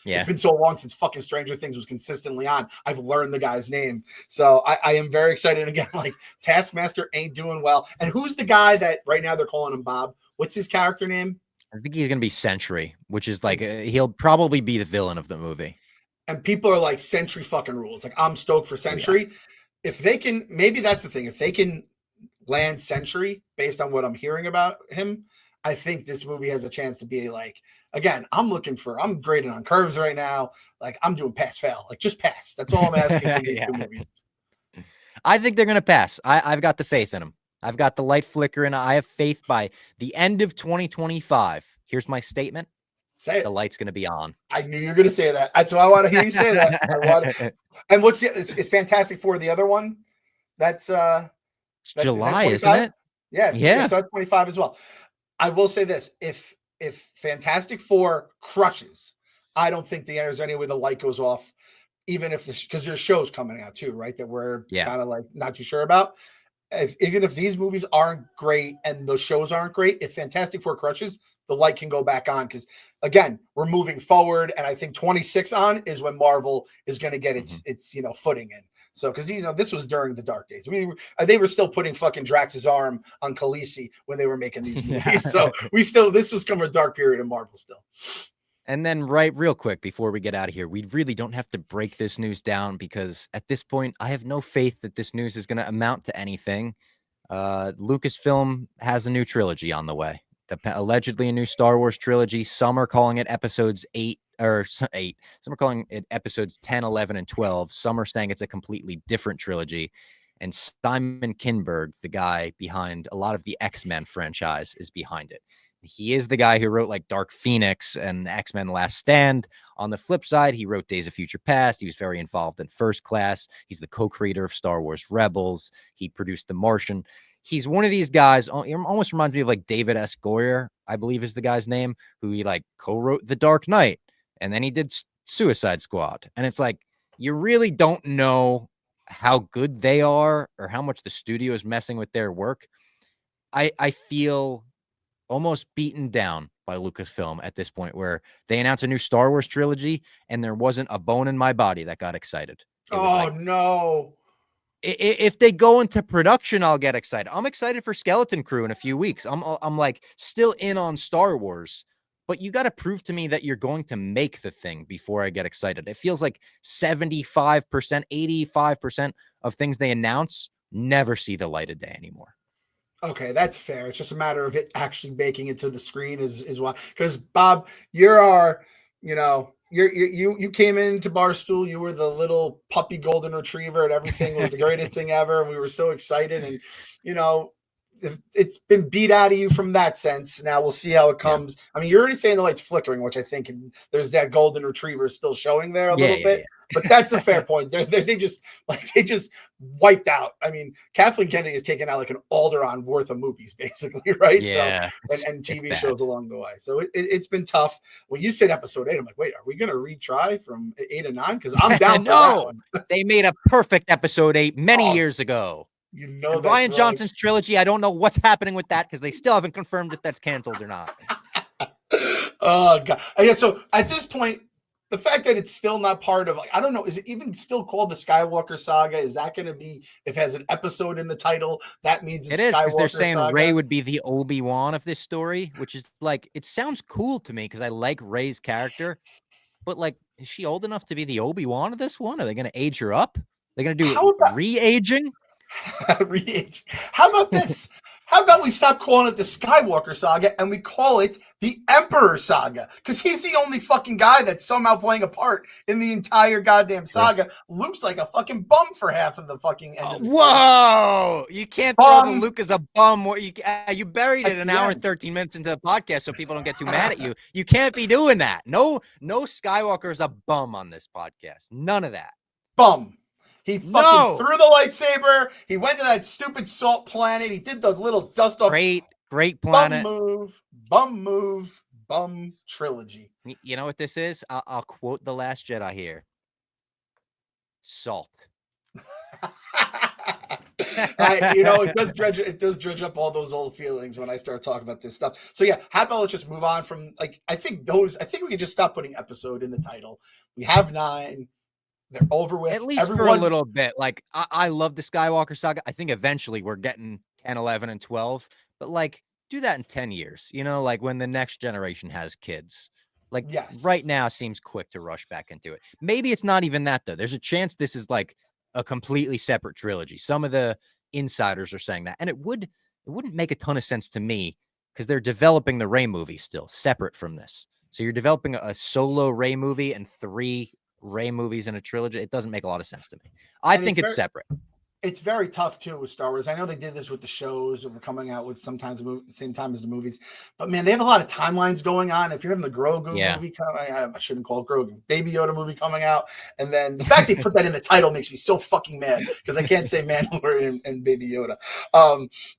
It's been so long since fucking Stranger Things was consistently on. I've learned the guy's name. So I am very excited again. Like Taskmaster ain't doing well. And who's the guy that right now they're calling him Bob? What's his character name? I think he's going to be Sentry, which is like, he'll probably be the villain of the movie. And people are like, Sentry fucking rules. Like, I'm stoked for Sentry. Yeah. If they can, maybe that's the thing. If they can land Sentry based on what I'm hearing about him, I think this movie has a chance to be like, again, I'm grading on curves right now. Like I'm doing pass fail, like just pass. That's all I'm asking for these two movies. I think they're going to pass. I've got the faith in them. I've got the light flickering. I have faith by the end of 2025. Here's my statement. Say it. The light's going to be on. I knew you were going to say that. That's why I want to hear you say that. And what's it's Fantastic Four, the other one? That's July, isn't it? Yeah. So that's 25 as well. I will say this: if Fantastic Four crushes, I don't think there's any way the light goes off, even if because there's shows coming out too, right? That we're kind of like not too sure about. Even if these movies aren't great and the shows aren't great, if Fantastic Four crushes, the light can go back on because again, we're moving forward, and I think 26 on is when Marvel is going to get its footing in. So because this was during the dark days, they were still putting fucking Drax's arm on Khaleesi when they were making these movies. So this was kind of a dark period in Marvel still. And then real quick before we get out of here, we really don't have to break this news down because at this point, I have no faith that this news is going to amount to anything. Lucasfilm has a new trilogy on the way. Allegedly a new Star Wars trilogy. Some are calling it episodes 8 or 8. Some are calling it episodes 10, 11, and 12. Some are saying it's a completely different trilogy. And Simon Kinberg, the guy behind a lot of the X-Men franchise, is behind it. He is the guy who wrote like Dark Phoenix and X-Men Last Stand. On the flip side, he wrote Days of Future Past. He was very involved in First Class. He's the co-creator of Star Wars Rebels. He produced The Martian. He's one of these guys, almost reminds me of like David S. Goyer, I believe is the guy's name, who he like co-wrote The Dark Knight. And then he did Suicide Squad. And it's like, you really don't know how good they are or how much the studio is messing with their work. I feel almost beaten down by Lucasfilm at this point, where they announced a new Star Wars trilogy and there wasn't a bone in my body that got excited. No. If they go into production, I'll get excited. I'm excited for Skeleton Crew in a few weeks. I'm like still in on Star Wars, but you got to prove to me that you're going to make the thing before I get excited. It feels like 75%, 85% of things they announce never see the light of day anymore. Okay, that's fair. It's just a matter of it actually making it to the screen is why. Because Bob, you're our, you came into Barstool. You were the little puppy golden retriever, and everything was the greatest thing ever. And we were so excited. And it's been beat out of you from that sense. Now we'll see how it comes. Yeah. I mean, you're already saying the light's flickering, which I think there's that golden retriever still showing there a little bit. Yeah. But that's a fair point. They just wiped out. I mean, Kathleen Kennedy has taken out like an Alderaan worth of movies, basically, right? Yeah. So and TV shows along the way. So it's been tough. When you said episode 8, I'm like, wait, are we going to retry from 8 and 9? Because I'm down for that one. They made a perfect episode 8 many years ago. And Rian Johnson's trilogy, I don't know what's happening with that because they still haven't confirmed if that's canceled or not. Oh God! Yeah. So at this point, the fact that it's still not part of, I don't know, is it even still called the Skywalker Saga? Is that going to be, if it has an episode in the title, that means it's Skywalker because they're saying Saga? Rey would be the Obi-Wan of this story, which is like, it sounds cool to me because I like Rey's character, but like, is she old enough to be the Obi-Wan of this one? Are they going to age her up? They're going to do re-aging? Re-age. How about this? How about we stop calling it the Skywalker Saga and we call it the Emperor Saga? Because he's the only fucking guy that's somehow playing a part in the entire goddamn saga. Sure. Luke's like a fucking bum for half of the fucking end of the Whoa! You can't throw the Luke as a bum. You buried it an hour and 13 minutes into the podcast so people don't get too mad at you. You can't be doing that. No Skywalker is a bum on this podcast. None of that. Bum. He fucking threw the lightsaber. He went to that stupid salt planet. He did the little dust off. Great planet. Bum move, bum trilogy. You know what this is? I'll quote The Last Jedi here. Salt. It does dredge up all those old feelings when I start talking about this stuff. So yeah, how about let's just move on from I think we can just stop putting episode in the title. We have 9. They're over with. At least for a little bit. Like, I love the Skywalker Saga. I think eventually we're getting 10, 11, and 12. But, like, do that in 10 years. Like when the next generation has kids. Like, right now seems quick to rush back into it. Maybe it's not even that, though. There's a chance this is, like, a completely separate trilogy. Some of the insiders are saying that. And it wouldn't make a ton of sense to me because they're developing the Rey movie still, separate from this. So you're developing a solo Rey movie and 3 Rey movies in a trilogy. It doesn't make a lot of sense to me. I think it's separate. It's very tough too with Star Wars. I know they did this with the shows that were coming out with sometimes the same time as the movies, but man, they have a lot of timelines going on. If you're having the Grogu Yeah. movie coming, I shouldn't call it Grogu, Baby Yoda movie coming out, and then the fact they put that in the title makes me so fucking mad because I can't say Mandalorian and Baby Yoda.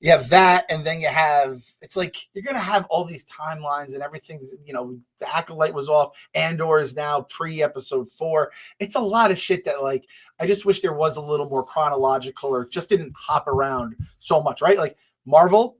You have that, and then you have it's like you're gonna have all these timelines and everything. You know, the Acolyte was off. Andor is now pre-episode 4. It's a lot of shit that like. I just wish there was a little more chronological or just didn't hop around so much, right? Like Marvel,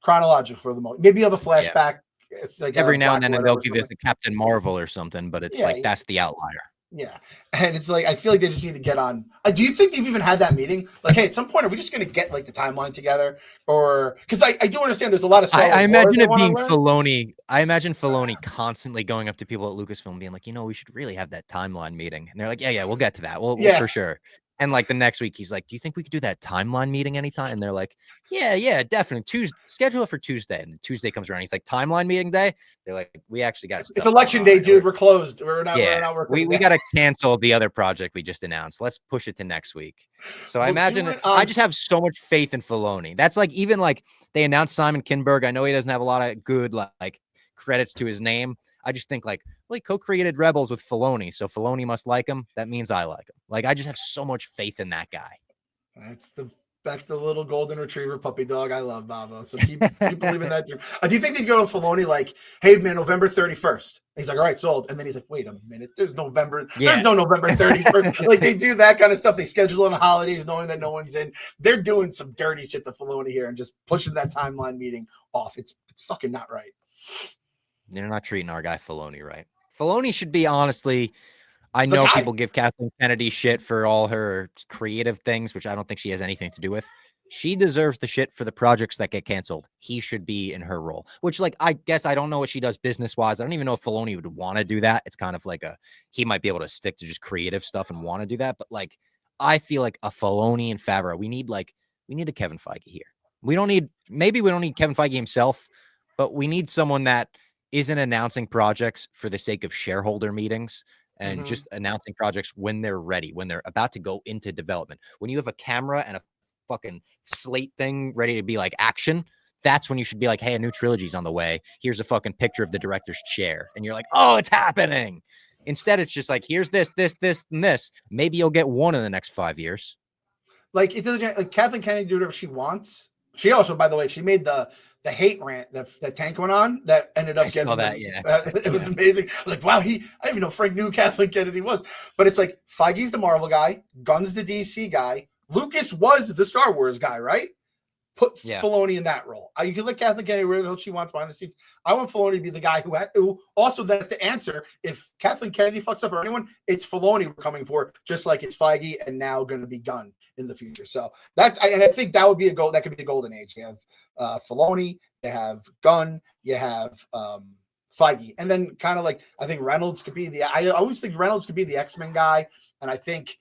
chronological for the most. Maybe you have a flashback. Yeah. It's like every now and then they'll give you the Captain Marvel or something, but it's like that's the outlier. Yeah. And it's like I feel like they just need to get on. Do you think they've even had that meeting? Like, hey, at some point, are we just going to get like the timeline together? Or because I do understand there's a lot of Star Wars I imagine it being Filoni. I imagine Filoni constantly going up to people at Lucasfilm being like, we should really have that timeline meeting. And they're like, yeah, we'll get to that. We'll for sure. And like the next week, he's like, do you think we could do that timeline meeting anytime? And they're like, yeah, definitely. Tuesday, schedule it for Tuesday. And Tuesday comes around. He's like, timeline meeting day? They're like, we actually got it's election day, dude. We're closed. We're not working. We got to cancel the other project we just announced. Let's push it to next week. So I imagine I just have so much faith in Filoni. That's like even like they announced Simon Kinberg. I know he doesn't have a lot of good like credits to his name. I just think like, well, he co-created Rebels with Filoni, so Filoni must like him. That means I like him. Like I just have so much faith in that guy. That's the little golden retriever puppy dog I love, Babo. So keep believing that. Do you think they'd go to Filoni like, hey man, November 31st? He's like, all right, sold. And then he's like, wait a minute, there's no November 31st. Like they do that kind of stuff. They schedule in the holidays knowing that no one's in. They're doing some dirty shit to Filoni here and just pushing that timeline meeting off. It's fucking not right. They're not treating our guy Filoni right. Filoni should be honestly. I know people give Kathleen Kennedy shit for all her creative things, which I don't think she has anything to do with. She deserves the shit for the projects that get canceled. He should be in her role, which like, I guess I don't know what she does business wise. I don't even know if Filoni would want to do that. It's kind of like he might be able to stick to just creative stuff and want to do that. But like, I feel like a Filoni and Favreau, we need a Kevin Feige here. Maybe we don't need Kevin Feige himself, but we need someone that isn't announcing projects for the sake of shareholder meetings. And just announcing projects when they're ready, when they're about to go into development. When you have a camera and a fucking slate thing ready to be like action, that's when you should be like, hey, a new trilogy's on the way. Here's a fucking picture of the director's chair. And you're like, oh, it's happening. Instead, it's just like, here's this, and this. Maybe you'll get one in the next 5 years. Like, it doesn't like Kathleen Kennedy do whatever she wants. She also, by the way, she made the hate rant that Tank went on that ended up getting that. It was amazing. I was like, wow, I didn't even know Frank knew who Kathleen Kennedy was. But it's like Feige's the Marvel guy, Gunn's the DC guy, Lucas was the Star Wars guy, right? Put Filoni in that role. You can let Kathleen Kennedy where the hell she wants behind the scenes. I want Filoni to be the guy who also that's the answer. If Kathleen Kennedy fucks up or anyone, it's Filoni we're coming for, just like it's Feige and now going to be Gunn in the future. So I think that would be that could be a golden age. You have Filoni, you have Gunn, you have Feige, and then kind of like I think Reynolds could be I always think Reynolds could be the X-Men guy, and I think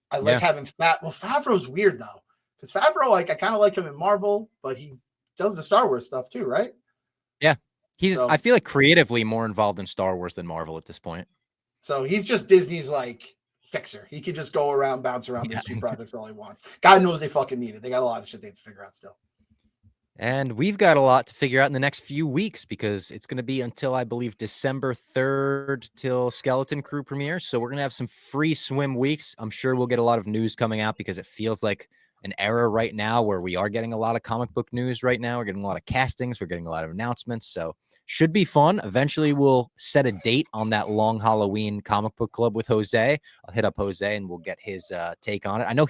I like having Favreau's weird though. Because Favreau, like I kind of like him in Marvel, but he does the Star Wars stuff too, right? Yeah, I feel like creatively more involved in Star Wars than Marvel at this point. So he's just Disney's like fixer. He could just go around, bounce around these two projects all he wants. God knows they fucking need it. They got a lot of shit they have to figure out still. And we've got a lot to figure out in the next few weeks because it's going to be until I believe December 3rd till Skeleton Crew premieres. So we're going to have some free swim weeks. I'm sure we'll get a lot of news coming out because it feels like an era right now where we are getting a lot of comic book news right now. We're getting a lot of castings. We're getting a lot of announcements. So should be fun. Eventually we'll set a date on that long Halloween comic book club with Jose. I'll hit up Jose and we'll get his take on it. I know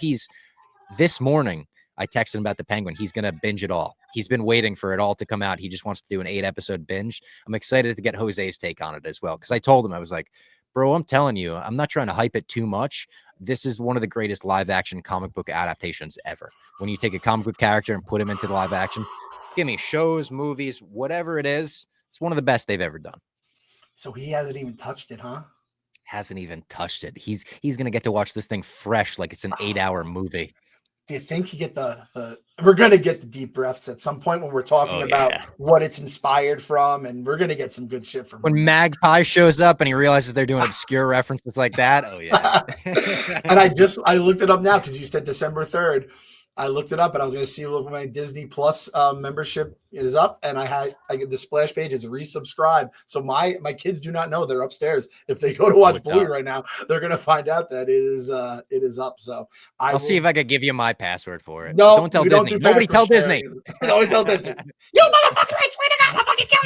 this morning I texted him about the Penguin. He's going to binge it all. He's been waiting for it all to come out. He just wants to do an 8-episode binge. I'm excited to get Jose's take on it as well. Cause I told him, I was like, bro, I'm telling you, I'm not trying to hype it too much. This is one of the greatest live action comic book adaptations ever. When you take a comic book character and put him into the live action, give me shows, movies, whatever it is. It's one of the best they've ever done. So he hasn't even touched it, huh? Hasn't even touched it. He's going to get to watch this thing fresh. Like it's an 8-hour movie. do you think you get the we're gonna get the deep breaths at some point when we're talking about what it's inspired from, and we're gonna get some good shit from when Magpie shows up and he realizes they're doing obscure references like that. Oh yeah. And I looked it up now because you said December 3rd. I looked it up and I was going to see what my Disney Plus membership is up, and the splash page is resubscribe. So my kids do not know they're upstairs. If they go to watch Bluey right now, they're going to find out that it is up. So I'll see if I could give you my password for it. No, don't tell Disney. Nobody tell Disney. Nobody tell Disney. You motherfucker! I swear to God, I'll fucking kill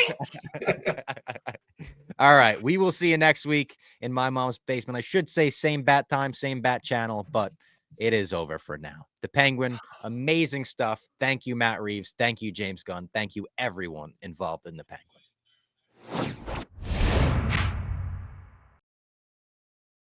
you. All right, we will see you next week in my mom's basement. I should say same bat time, same bat channel, but it is over for now. The Penguin, amazing stuff. Thank you, Matt Reeves. Thank you, James Gunn. Thank you, everyone involved in the Penguin.